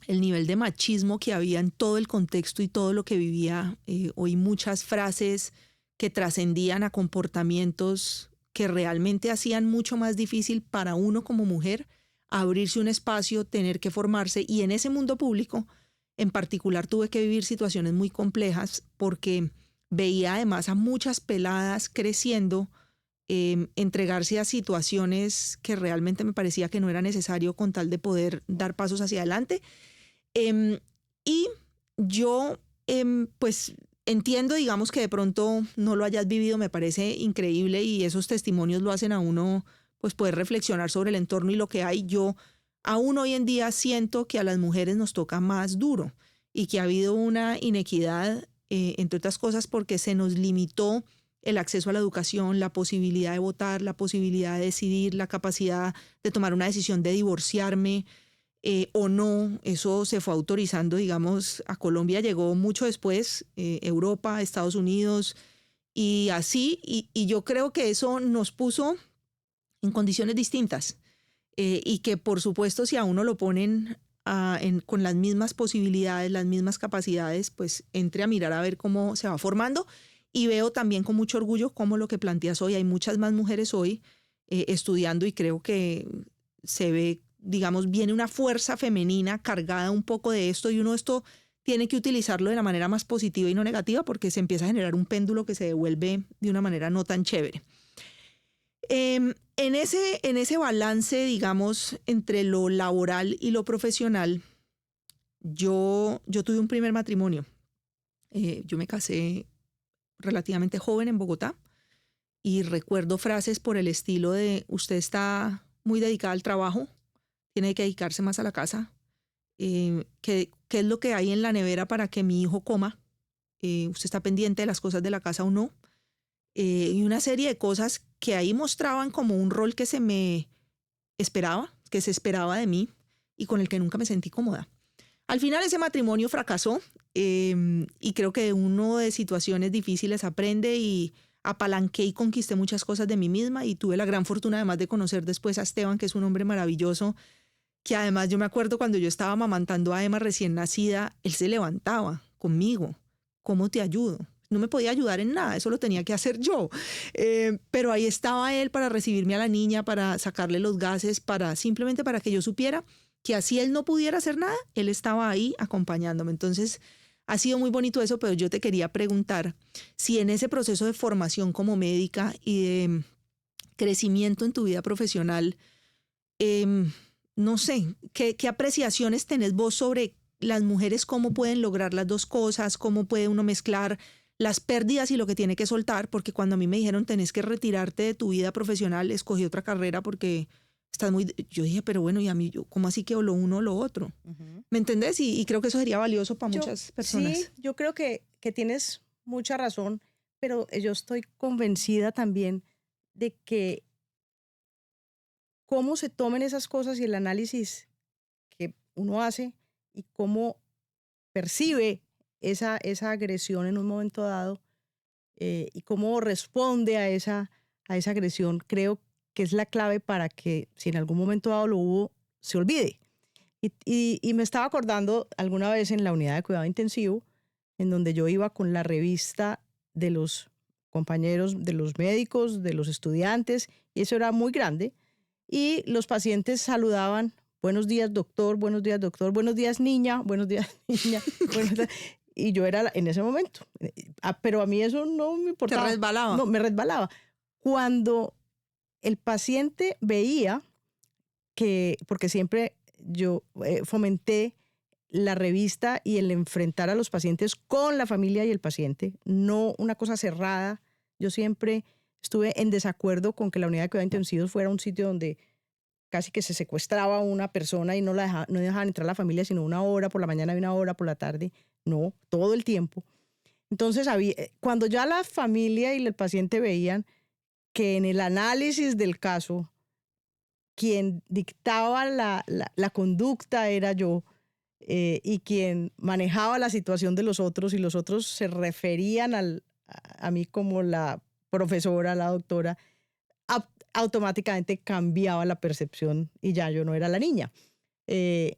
el nivel de machismo que había en todo el contexto y todo lo que vivía. Oí muchas frases que trascendían a comportamientos que realmente hacían mucho más difícil para uno como mujer abrirse un espacio, tener que formarse. Y en ese mundo público, en particular, tuve que vivir situaciones muy complejas porque veía además a muchas peladas creciendo, entregarse a situaciones que realmente me parecía que no era necesario con tal de poder dar pasos hacia adelante. Y yo, pues, entiendo, digamos, que de pronto no lo hayas vivido, me parece increíble, y esos testimonios lo hacen a uno, pues, poder reflexionar sobre el entorno y lo que hay. Yo aún hoy en día siento que a las mujeres nos toca más duro y que ha habido una inequidad, entre otras cosas, porque se nos limitó el acceso a la educación, la posibilidad de votar, la posibilidad de decidir, la capacidad de tomar una decisión de divorciarme, o no. Eso se fue autorizando, digamos, a Colombia llegó mucho después, Europa, Estados Unidos, y así, y yo creo que eso nos puso en condiciones distintas, y que por supuesto si a uno lo ponen con las mismas posibilidades, las mismas capacidades, pues entre a mirar a ver cómo se va formando. Y veo también con mucho orgullo cómo lo que planteas hoy, hay muchas más mujeres hoy estudiando, y creo que se ve, digamos, viene una fuerza femenina cargada un poco de esto, y uno esto tiene que utilizarlo de la manera más positiva y no negativa, porque se empieza a generar un péndulo que se devuelve de una manera no tan chévere. En ese balance, digamos, entre lo laboral y lo profesional, yo tuve un primer matrimonio. Yo me casé relativamente joven en Bogotá, y recuerdo frases por el estilo de: usted está muy dedicada al trabajo, tiene que dedicarse más a la casa, ¿qué es lo que hay en la nevera para que mi hijo coma? ¿Usted está pendiente de las cosas de la casa o no? Y una serie de cosas que ahí mostraban como un rol que se me esperaba, que se esperaba de mí, y con el que nunca me sentí cómoda. Al final ese matrimonio fracasó, y creo que uno de situaciones difíciles aprende, y apalanqué y conquisté muchas cosas de mí misma, y tuve la gran fortuna además de conocer después a Esteban, que es un hombre maravilloso, que además yo me acuerdo cuando yo estaba amamantando a Emma recién nacida, él se levantaba conmigo: ¿cómo te ayudo? no me podía ayudar en nada, eso lo tenía que hacer yo. Pero ahí estaba él para recibirme a la niña, para sacarle los gases, simplemente para que yo supiera que así él no pudiera hacer nada, él estaba ahí acompañándome. Entonces, ha sido muy bonito eso, pero yo te quería preguntar si en ese proceso de formación como médica y de crecimiento en tu vida profesional, no sé, ¿qué apreciaciones tenés vos sobre las mujeres, cómo pueden lograr las dos cosas, cómo puede uno mezclar las pérdidas y lo que tiene que soltar? Porque cuando a mí me dijeron tenés que retirarte de tu vida profesional, escogí otra carrera porque estás muy... Yo dije, pero bueno, y a mí, ¿cómo así que o lo uno o lo otro? Ujú. ¿Me entendés? Y creo que eso sería valioso para Yo, muchas personas. sí, yo creo que tienes mucha razón, pero yo estoy convencida también de que cómo se tomen esas cosas y el análisis que uno hace y cómo percibe esa agresión en un momento dado, y cómo responde a esa agresión, creo que es la clave para que si en algún momento dado lo hubo, se olvide. Y me estaba acordando alguna vez en la unidad de cuidado intensivo, en donde yo iba con la revista de los compañeros, de los médicos, de los estudiantes, y eso era muy grande, y los pacientes saludaban: buenos días, doctor, buenos días, doctor, buenos días, niña, buenos días, niña, buenos días. Y yo era en ese momento, pero a mí eso no me Te importaba, resbalaba. no, me resbalaba. Cuando el paciente veía que, porque siempre yo fomenté la revista y el enfrentar a los pacientes con la familia y el paciente, no una cosa cerrada. Yo siempre estuve en desacuerdo con que la unidad de cuidados intensivos fuera un sitio donde casi que se secuestraba a una persona y no dejaban entrar a la familia sino una hora por la mañana y una hora por la tarde. No, todo el tiempo. Entonces, cuando ya la familia y el paciente veían que en el análisis del caso quien dictaba la conducta era yo, y quien manejaba la situación de los otros, y los otros se referían a mí como la profesora, la doctora, automáticamente cambiaba la percepción y ya yo no era la niña. Eh,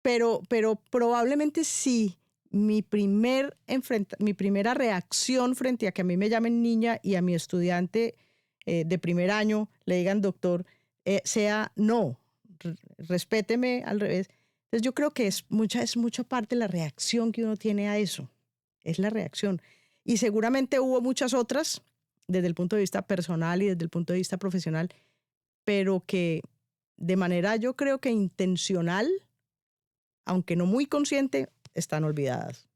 pero probablemente sí, mi primera reacción frente a que a mí me llamen niña y a mi estudiante de primer año le digan doctor, sea no, respéteme al revés. Entonces yo creo que es mucha parte la reacción que uno tiene a eso, es la reacción. Y seguramente hubo muchas otras desde el punto de vista personal y desde el punto de vista profesional, pero que de manera yo creo que intencional, aunque no muy consciente, están olvidadas.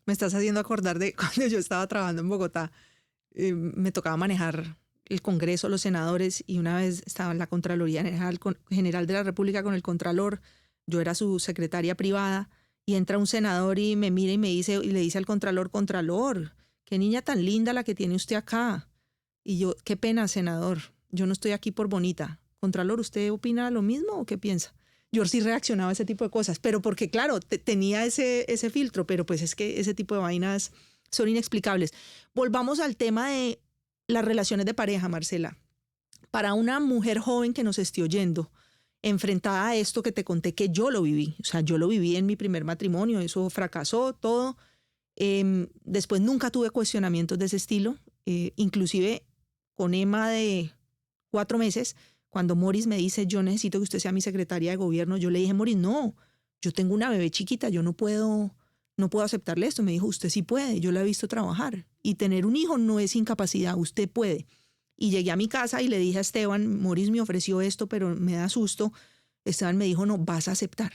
Me estás haciendo acordar de cuando yo estaba trabajando en Bogotá. Me tocaba manejar el Congreso, los senadores, y una vez estaba en la Contraloría General de la República con el Contralor. Yo era su secretaria privada y entra un senador y me mira y me dice, y le dice al Contralor: Contralor, qué niña tan linda la que tiene usted acá. Y yo, qué pena, senador, yo no estoy aquí por bonita. Contralor, ¿usted opina lo mismo o qué piensa? Yo sí reaccionaba a ese tipo de cosas, pero porque claro, tenía ese filtro, pero pues es que ese tipo de vainas son inexplicables. Volvamos al tema de las relaciones de pareja, Marcela. Para una mujer joven que nos esté oyendo, enfrentada a esto que te conté, que yo lo viví, o sea, yo lo viví en mi primer matrimonio, eso fracasó todo. Después nunca tuve cuestionamientos de ese estilo, inclusive con Emma de 4 meses, cuando Morris me dice, yo necesito que usted sea mi secretaria de gobierno, yo le dije, Morris, no, yo tengo una bebé chiquita, yo no puedo aceptarle esto. Me dijo, usted sí puede, yo la he visto trabajar. Y tener un hijo no es incapacidad, usted puede. Y llegué a mi casa y le dije a Esteban, Morris me ofreció esto, pero me da susto. Esteban me dijo, no, vas a aceptar.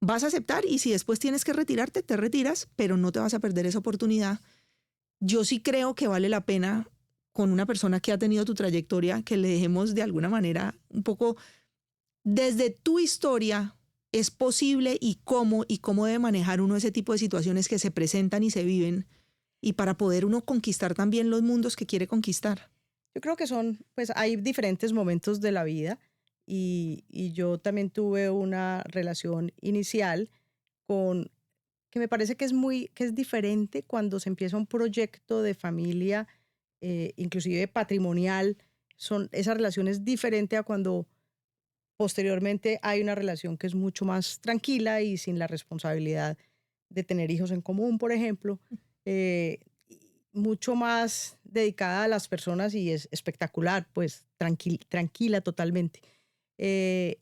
Vas a aceptar y si después tienes que retirarte, te retiras, pero no te vas a perder esa oportunidad. Yo sí creo que vale la pena con una persona que ha tenido tu trayectoria, que le dejemos de alguna manera un poco desde tu historia, es posible y cómo debe manejar uno ese tipo de situaciones que se presentan y se viven, y para poder uno conquistar también los mundos que quiere conquistar. Yo creo que pues hay diferentes momentos de la vida y yo también tuve una relación inicial con, que me parece que que es diferente cuando se empieza un proyecto de familia, inclusive patrimonial. Esa relación es diferente a cuando posteriormente hay una relación que es mucho más tranquila y sin la responsabilidad de tener hijos en común, por ejemplo. Eh, mucho más dedicada a las personas y es espectacular, pues tranquila totalmente. Eh,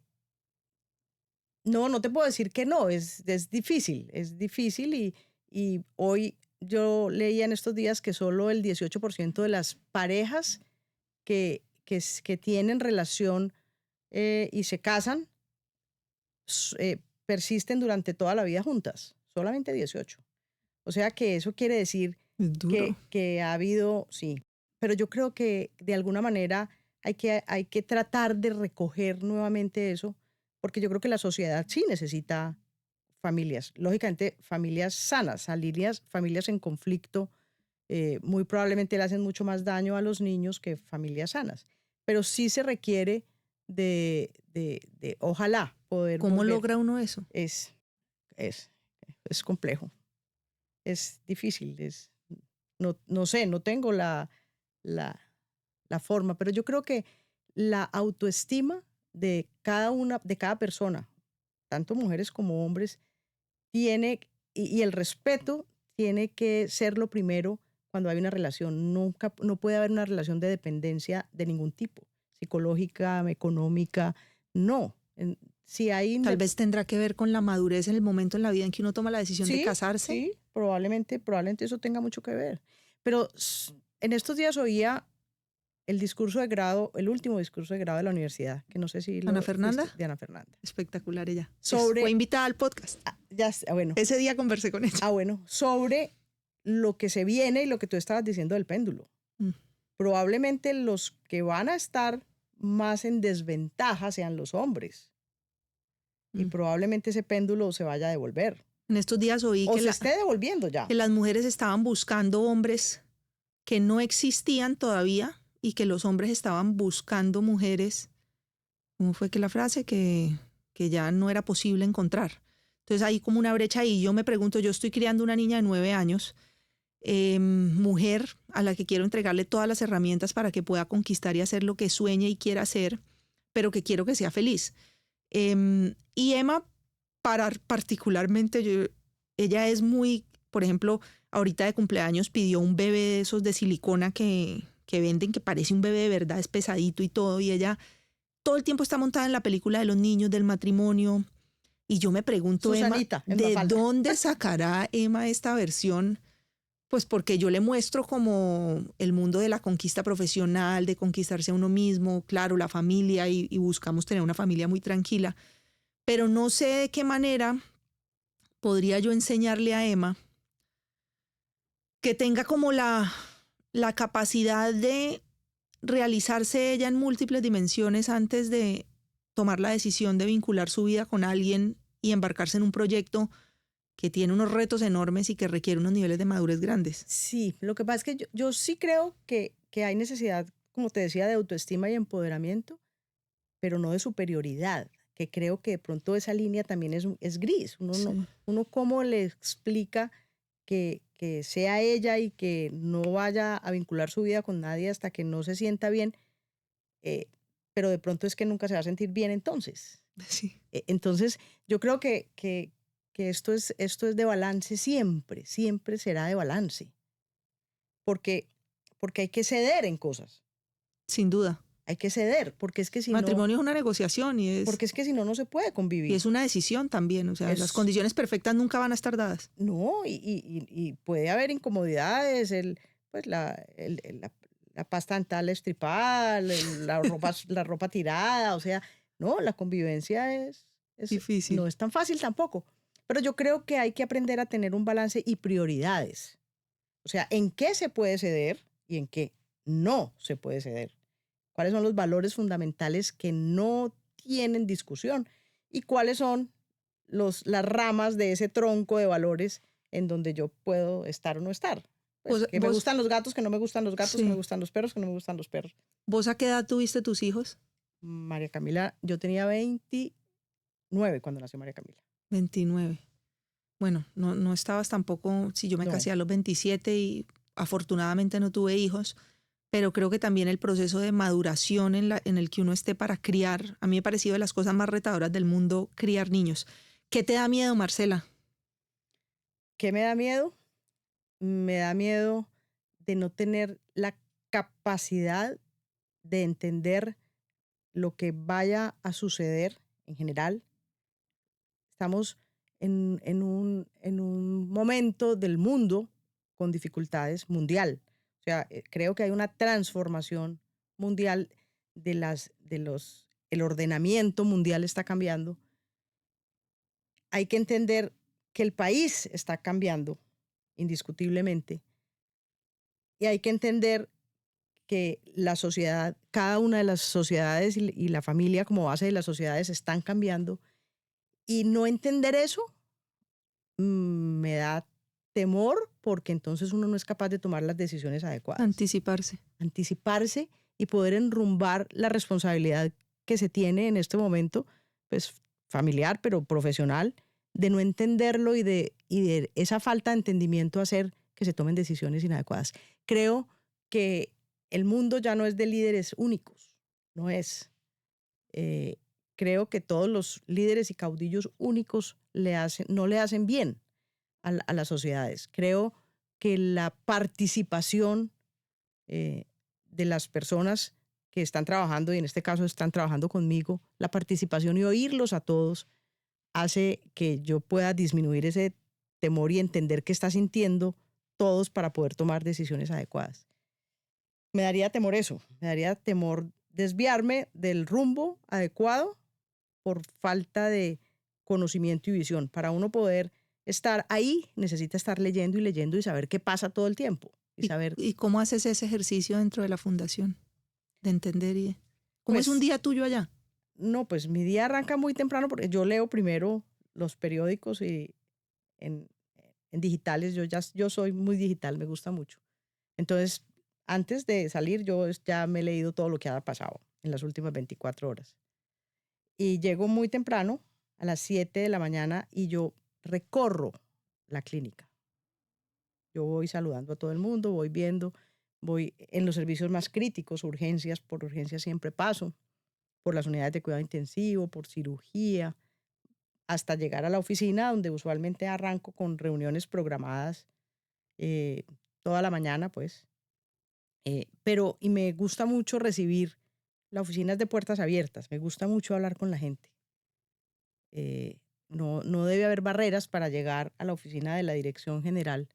no te puedo decir que no, es difícil y hoy yo leía en estos días que solo el 18% de las parejas que tienen relación y se casan persisten durante toda la vida juntas, solamente 18. O sea que eso quiere decir Es duro. que ha habido, sí, pero yo creo que de alguna manera hay que tratar de recoger nuevamente eso, porque yo creo que la sociedad sí necesita familias, lógicamente familias sanas, familias en conflicto, muy probablemente le hacen mucho más daño a los niños que familias sanas, pero sí se requiere ojalá poder ¿Cómo volver. logra uno eso? Es, es, es complejo, es difícil, no sé, no tengo la, la forma, pero yo creo que la autoestima de cada persona, tanto mujeres como hombres, tiene, y el respeto tiene que ser lo primero cuando hay una relación. No puede haber una relación de dependencia de ningún tipo, psicológica, económica, no. Si hay Tal vez tendrá que ver con la madurez en el momento en la vida en que uno toma la decisión de sí, casarse. sí, probablemente eso tenga mucho que ver. Pero en estos días oía el discurso de grado, el último discurso de grado de la universidad, que no sé si Ana lo Fernanda. fuiste, de Ana Fernanda. Espectacular ella. Sobre, fue invitada al podcast. bueno. Ese día conversé con ella. Bueno, sobre lo que se viene y lo que tú estabas diciendo del péndulo. Probablemente los que van a estar más en desventaja sean los hombres. Y probablemente ese péndulo se vaya a devolver. En estos días oí o que se esté devolviendo ya. Que las mujeres estaban buscando hombres que no existían todavía y que los hombres estaban buscando mujeres. ¿Cómo fue que la frase? Que ya no era posible encontrar. Entonces hay como una brecha ahí. Yo me pregunto, yo estoy criando una niña de 9 años, mujer a la que quiero entregarle todas las herramientas para que pueda conquistar y hacer lo que sueñe y quiera hacer, pero que quiero que sea feliz. Y Emma, particularmente, ella es muy, por ejemplo, ahorita de cumpleaños pidió un bebé de esos de silicona que venden, que parece un bebé de verdad, es pesadito y todo, y ella todo el tiempo está montada en la película de los niños, del matrimonio, y yo me pregunto, Susanita, Emma, ¿de dónde sacará Emma esta versión? Pues porque yo le muestro como el mundo de la conquista profesional, de conquistarse a uno mismo, claro, la familia, y buscamos tener una familia muy tranquila, pero no sé de qué manera podría yo enseñarle a Emma que tenga como la capacidad de realizarse ella en múltiples dimensiones antes de tomar la decisión de vincular su vida con alguien y embarcarse en un proyecto que tiene unos retos enormes y que requiere unos niveles de madurez grandes. Sí, lo que pasa es que yo sí creo que hay necesidad, como te decía, de autoestima y empoderamiento, pero no de superioridad, que creo que de pronto esa línea también es gris. Uno cómo le explica que sea ella y que no vaya a vincular su vida con nadie hasta que no se sienta bien, pero de pronto es que nunca se va a sentir bien entonces. Sí. Entonces, yo creo que esto es de balance siempre será de balance. Porque hay que ceder en cosas. Sin duda. Hay que ceder, porque es que si matrimonio es una negociación porque es que si no se puede convivir. Y es una decisión también, o sea, las condiciones perfectas nunca van a estar dadas. No, y puede haber incomodidades, la pasta dental estripada, la ropa tirada, o sea, no, la convivencia es difícil. No es tan fácil tampoco. Pero yo creo que hay que aprender a tener un balance y prioridades. O sea, en qué se puede ceder y en qué no se puede ceder. ¿Cuáles son los valores fundamentales que no tienen discusión? ¿Y cuáles son las ramas de ese tronco de valores en donde yo puedo estar o no estar? Pues que me gustan los gatos, que no me gustan los gatos, sí. Que me gustan los perros, que no me gustan los perros. ¿Vos a qué edad tuviste tus hijos? María Camila, yo tenía 29 cuando nació María Camila. 29. Bueno, no estabas tampoco, si yo me casé a los 27 y afortunadamente no tuve hijos, pero creo que también el proceso de maduración en el que uno esté para criar, a mí me ha parecido de las cosas más retadoras del mundo criar niños. ¿Qué te da miedo, Marcela? ¿Qué me da miedo? Me da miedo de no tener la capacidad de entender lo que vaya a suceder en general. Estamos en un momento del mundo con dificultades mundial. O sea, creo que hay una transformación mundial el ordenamiento mundial está cambiando. Hay que entender que el país está cambiando indiscutiblemente y hay que entender que la sociedad, cada una de las sociedades y la familia como base de las sociedades están cambiando, y no entender eso me da temor, porque entonces uno no es capaz de tomar las decisiones adecuadas. Anticiparse y poder enrumbar la responsabilidad que se tiene en este momento, pues familiar, pero profesional, de no entenderlo y de esa falta de entendimiento hacer que se tomen decisiones inadecuadas. Creo que el mundo ya no es de líderes únicos, no es. Creo que todos los líderes y caudillos únicos no le hacen bien a las sociedades. Creo que la participación de las personas que están trabajando, y en este caso están trabajando conmigo, la participación y oírlos a todos hace que yo pueda disminuir ese temor y entender qué está sintiendo todos para poder tomar decisiones adecuadas. Me daría temor eso, me daría temor desviarme del rumbo adecuado por falta de conocimiento y visión. Para uno poder estar ahí, necesita estar leyendo y saber qué pasa todo el tiempo. ¿Y cómo haces ese ejercicio dentro de la fundación? De entender ¿Cómo es un día tuyo allá? No, pues mi día arranca muy temprano porque yo leo primero los periódicos y en digitales. Yo soy muy digital, me gusta mucho. Entonces, antes de salir, yo ya me he leído todo lo que ha pasado en las últimas 24 horas. Y llego muy temprano, a las 7 de la mañana, y yo recorro la clínica. Yo voy saludando a todo el mundo, voy viendo, voy en los servicios más críticos, urgencias, por urgencias siempre paso, por las unidades de cuidado intensivo, por cirugía, hasta llegar a la oficina, donde usualmente arranco con reuniones programadas toda la mañana, pues. Y me gusta mucho recibir, la oficina es de puertas abiertas, me gusta mucho hablar con la gente. No debe haber barreras para llegar a la oficina de la dirección general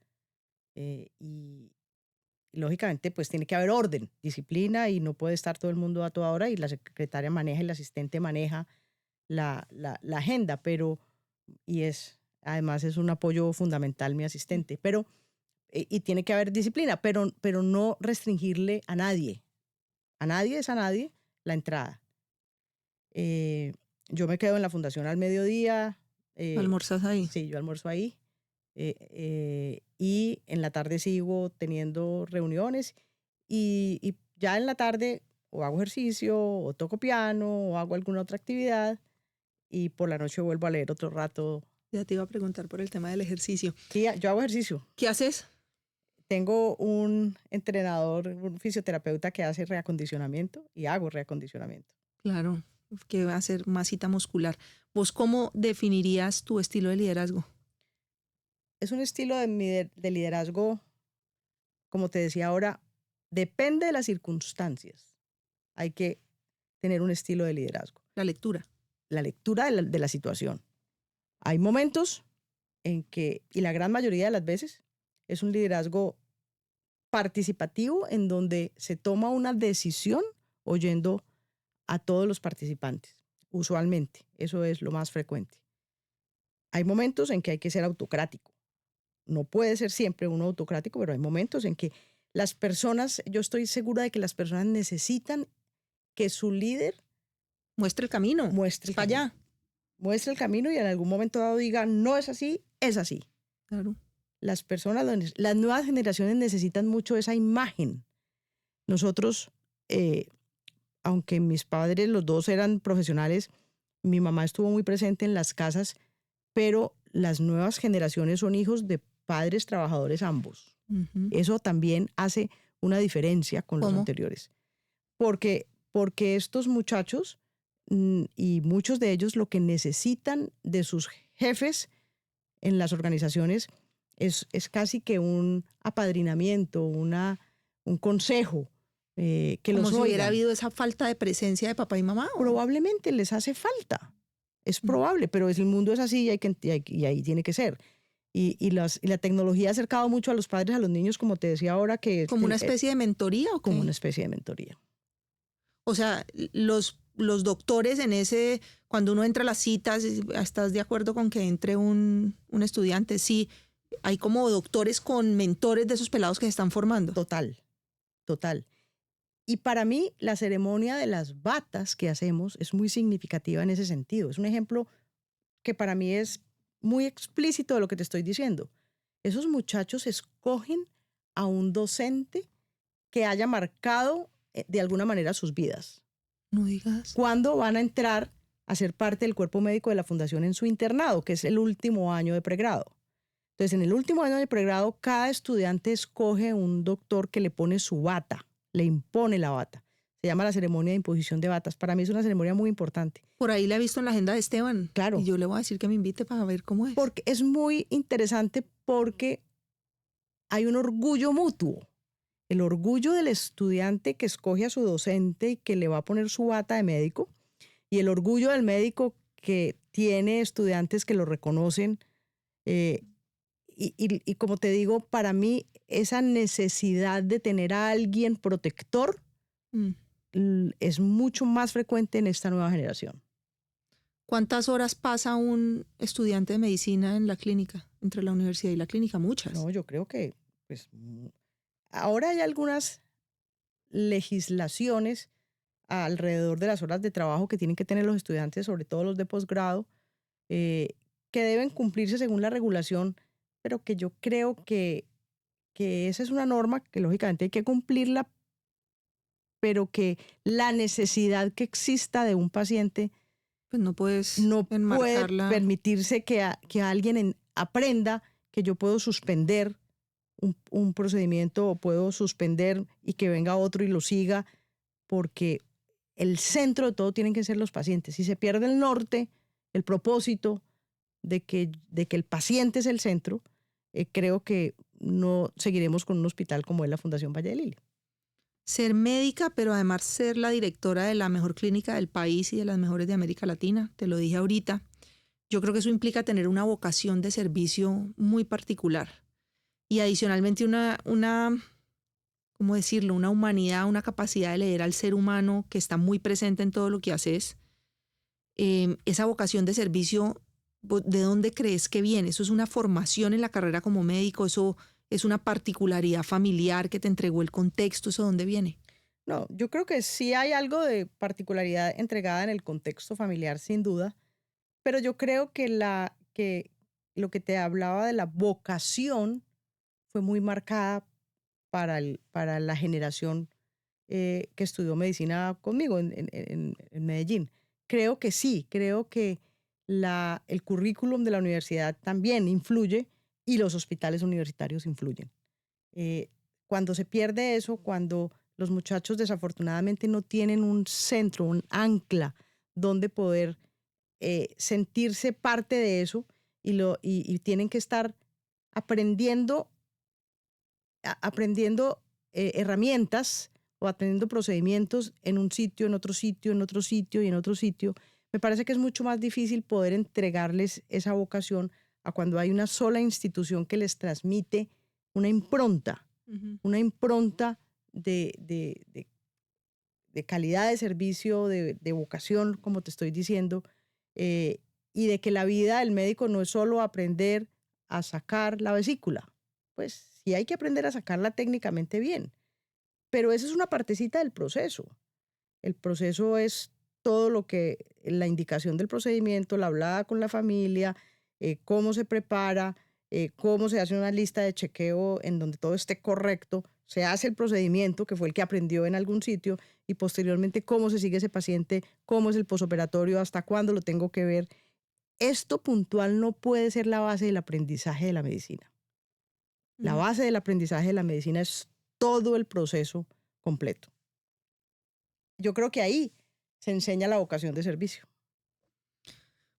y lógicamente pues tiene que haber orden, disciplina, y no puede estar todo el mundo a toda hora, y la secretaria maneja y el asistente maneja la agenda, además es un apoyo fundamental mi asistente, y tiene que haber disciplina, pero no restringirle a nadie es a nadie la entrada. Yo me quedo en la fundación al mediodía. ¿Almorzas ahí? Sí, yo almuerzo ahí. Y en la tarde sigo teniendo reuniones y ya en la tarde o hago ejercicio o toco piano o hago alguna otra actividad, y por la noche vuelvo a leer otro rato. Ya te iba a preguntar por el tema del ejercicio. Sí, yo hago ejercicio. ¿Qué haces? Tengo un entrenador, un fisioterapeuta que hace reacondicionamiento, y hago reacondicionamiento. Claro, que va a ser masita muscular. ¿Vos cómo definirías tu estilo de liderazgo? Es un estilo de liderazgo, como te decía ahora, depende de las circunstancias. Hay que tener un estilo de liderazgo. La lectura. La lectura de la situación. Hay momentos en que, y la gran mayoría de las veces, es un liderazgo participativo en donde se toma una decisión oyendo a todos los participantes. Usualmente, eso es lo más frecuente. Hay momentos en que hay que ser autocrático. No puede ser siempre uno autocrático, pero hay momentos en que las personas, yo estoy segura de que las personas necesitan que su líder muestre el camino. Muestre el camino y en algún momento dado diga, no es así, es así. Claro. Las nuevas generaciones necesitan mucho esa imagen. Nosotros, aunque mis padres, los dos eran profesionales, mi mamá estuvo muy presente en las casas, pero las nuevas generaciones son hijos de padres trabajadores ambos. Uh-huh. Eso también hace una diferencia con los anteriores. Porque estos muchachos, y muchos de ellos, lo que necesitan de sus jefes en las organizaciones Es casi que un apadrinamiento, un consejo, que Como los si hubiera oigan. habido esa falta de presencia de papá y mamá. Probablemente les hace falta, es probable, pero el mundo es así y ahí tiene que ser. Y la tecnología ha acercado mucho a los padres, a los niños, como te decía ahora, que ¿Como una especie de mentoría o como qué? una especie de mentoría. O sea, los doctores en ese, cuando uno entra a las citas, ¿estás de acuerdo con que entre un estudiante? Sí, hay como doctores con mentores de esos pelados que se están formando. Total, total. Y para mí, la ceremonia de las batas que hacemos es muy significativa en ese sentido. Es un ejemplo que para mí es muy explícito de lo que te estoy diciendo. Esos muchachos escogen a un docente que haya marcado de alguna manera sus vidas. No digas. ¿Cuándo van a entrar a ser parte del cuerpo médico de la fundación en su internado, que es el último año de pregrado? Entonces, en el último año de pregrado, cada estudiante escoge un doctor que le pone su bata, le impone la bata. Se llama la ceremonia de imposición de batas. Para mí es una ceremonia muy importante. Por ahí la he visto en la agenda de Esteban. Claro. Y yo le voy a decir que me invite para ver cómo es. Porque es muy interesante porque hay un orgullo mutuo. El orgullo del estudiante que escoge a su docente y que le va a poner su bata de médico, y el orgullo del médico que tiene estudiantes que lo reconocen. Y como te digo, para mí esa necesidad de tener a alguien protector es mucho más frecuente en esta nueva generación. ¿Cuántas horas pasa un estudiante de medicina en la clínica, entre la universidad y la clínica? Muchas. No, yo creo que pues, ahora hay algunas legislaciones alrededor de las horas de trabajo que tienen que tener los estudiantes, sobre todo los de posgrado, que deben cumplirse según la regulación, pero que yo creo que esa es una norma que lógicamente hay que cumplirla, pero que la necesidad que exista de un paciente pues no puedes no enmarcarla. puede permitirse que alguien aprenda que yo puedo suspender un procedimiento o puedo suspender y que venga otro y lo siga, porque el centro de todo tienen que ser los pacientes. Si se pierde el norte, el propósito de que el paciente es el centro, creo que no seguiremos con un hospital como es la Fundación Valle de Lili. Ser médica, pero además ser la directora de la mejor clínica del país y de las mejores de América Latina, te lo dije ahorita. Yo creo que eso implica tener una vocación de servicio muy particular. Y adicionalmente ¿cómo decirlo? Una humanidad, una capacidad de leer al ser humano que está muy presente en todo lo que haces. Esa vocación de servicio, ¿de dónde crees que viene? ¿Eso es una formación en la carrera como médico? ¿Eso es una particularidad familiar que te entregó el contexto? ¿Eso dónde viene? No, yo creo que sí hay algo de particularidad entregada en el contexto familiar, sin duda, pero yo creo que lo que te hablaba de la vocación fue muy marcada para la generación que estudió medicina conmigo en Medellín. Creo que sí, creo que el currículum de la universidad también influye y los hospitales universitarios influyen. Cuando se pierde eso, cuando los muchachos desafortunadamente no tienen un centro, un ancla donde poder sentirse parte de eso y tienen que estar aprendiendo herramientas o aprendiendo procedimientos en un sitio, en otro sitio, en otro sitio y en otro sitio, me parece que es mucho más difícil poder entregarles esa vocación a cuando hay una sola institución que les transmite una impronta, una impronta de calidad de servicio, de vocación, como te estoy diciendo, y de que la vida del médico no es solo aprender a sacar la vesícula. Pues sí hay que aprender a sacarla técnicamente bien, pero esa es una partecita del proceso. El proceso es todo lo que, la indicación del procedimiento, la hablada con la familia, cómo se prepara, cómo se hace una lista de chequeo en donde todo esté correcto, se hace el procedimiento que fue el que aprendió en algún sitio y posteriormente cómo se sigue ese paciente, cómo es el posoperatorio, hasta cuándo lo tengo que ver. Esto puntual no puede ser la base del aprendizaje de la medicina. La base del aprendizaje de la medicina es todo el proceso completo. Yo creo que ahí se enseña la vocación de servicio.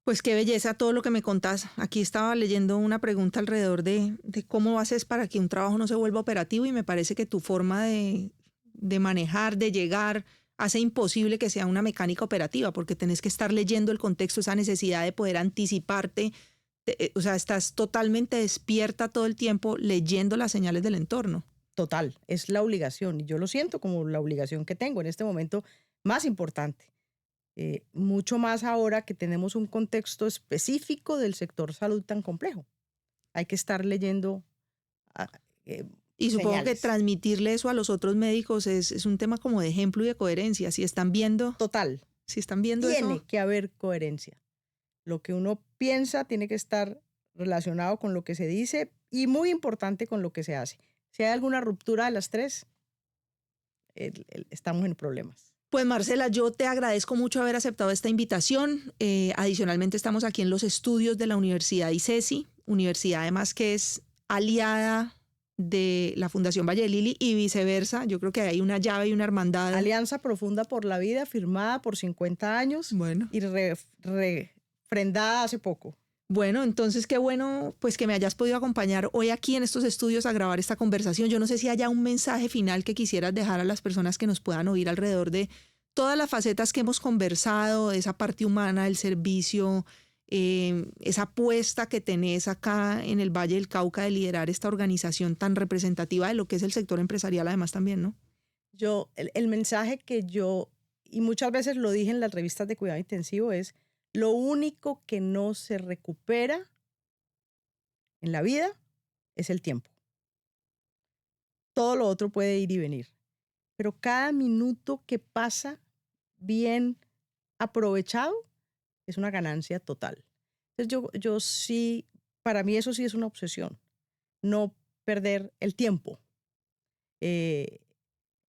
Pues qué belleza todo lo que me contás. Aquí estaba leyendo una pregunta alrededor de cómo haces para que un trabajo no se vuelva operativo y me parece que tu forma de manejar, de llegar, hace imposible que sea una mecánica operativa porque tenés que estar leyendo el contexto, esa necesidad de poder anticiparte. O sea, estás totalmente despierta todo el tiempo leyendo las señales del entorno. Total, es la obligación y yo lo siento como la obligación que tengo en este momento más importante. Mucho más ahora que tenemos un contexto específico del sector salud tan complejo. Hay que estar leyendo y supongo señales. Que transmitirle eso a los otros médicos es un tema como de ejemplo y de coherencia. Si están viendo... Total. Si están viendo tiene eso... que haber coherencia. Lo que uno piensa tiene que estar relacionado con lo que se dice y muy importante con lo que se hace. Si hay alguna ruptura de las tres, estamos en problemas. Pues Marcela, yo te agradezco mucho haber aceptado esta invitación. Adicionalmente estamos aquí en los estudios de la Universidad ICESI, universidad además que es aliada de la Fundación Valle del Lili y viceversa. Yo creo que hay una llave y una hermandad. Alianza Profunda por la Vida, firmada por 50 años y refrendada hace poco. Bueno, entonces qué bueno pues que me hayas podido acompañar hoy aquí en estos estudios a grabar esta conversación. Yo no sé si haya un mensaje final que quisieras dejar a las personas que nos puedan oír alrededor de todas las facetas que hemos conversado, de esa parte humana, del servicio, esa apuesta que tenés acá en el Valle del Cauca de liderar esta organización tan representativa de lo que es el sector empresarial además también, ¿no? El mensaje que yo, y muchas veces lo dije en las revistas de cuidado intensivo, es: lo único que no se recupera en la vida es el tiempo. Todo lo otro puede ir y venir. Pero cada minuto que pasa bien aprovechado es una ganancia total. Entonces yo sí, para mí eso sí es una obsesión. No perder el tiempo.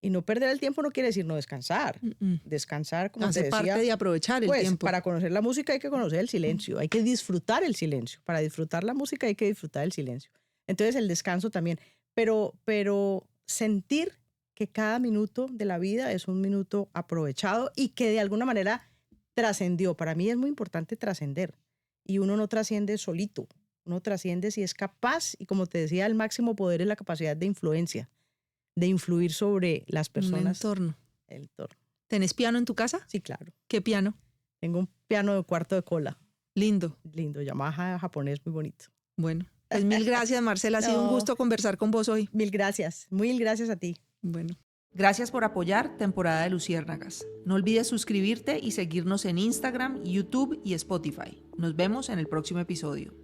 Y no perder el tiempo no quiere decir no descansar. Descansar, como te decía, hace parte de aprovechar el tiempo. Para conocer la música hay que conocer el silencio, hay que disfrutar el silencio. Para disfrutar la música hay que disfrutar el silencio. Entonces el descanso también. Pero sentir que cada minuto de la vida es un minuto aprovechado y que de alguna manera trascendió. Para mí es muy importante trascender. Y uno no trasciende solito. Uno trasciende si es capaz, y como te decía, el máximo poder es la capacidad de influencia, de influir sobre las personas. El entorno. El entorno. ¿Tenés piano en tu casa? Sí, claro. ¿Qué piano? Tengo un piano de cuarto de cola. Lindo. Lindo, Yamaha japonés, muy bonito. Bueno, pues mil gracias, Marcela. Ha sido un gusto conversar con vos hoy. Mil gracias a ti. Bueno. Gracias por apoyar Temporada de Luciérnagas. No olvides suscribirte y seguirnos en Instagram, YouTube y Spotify. Nos vemos en el próximo episodio.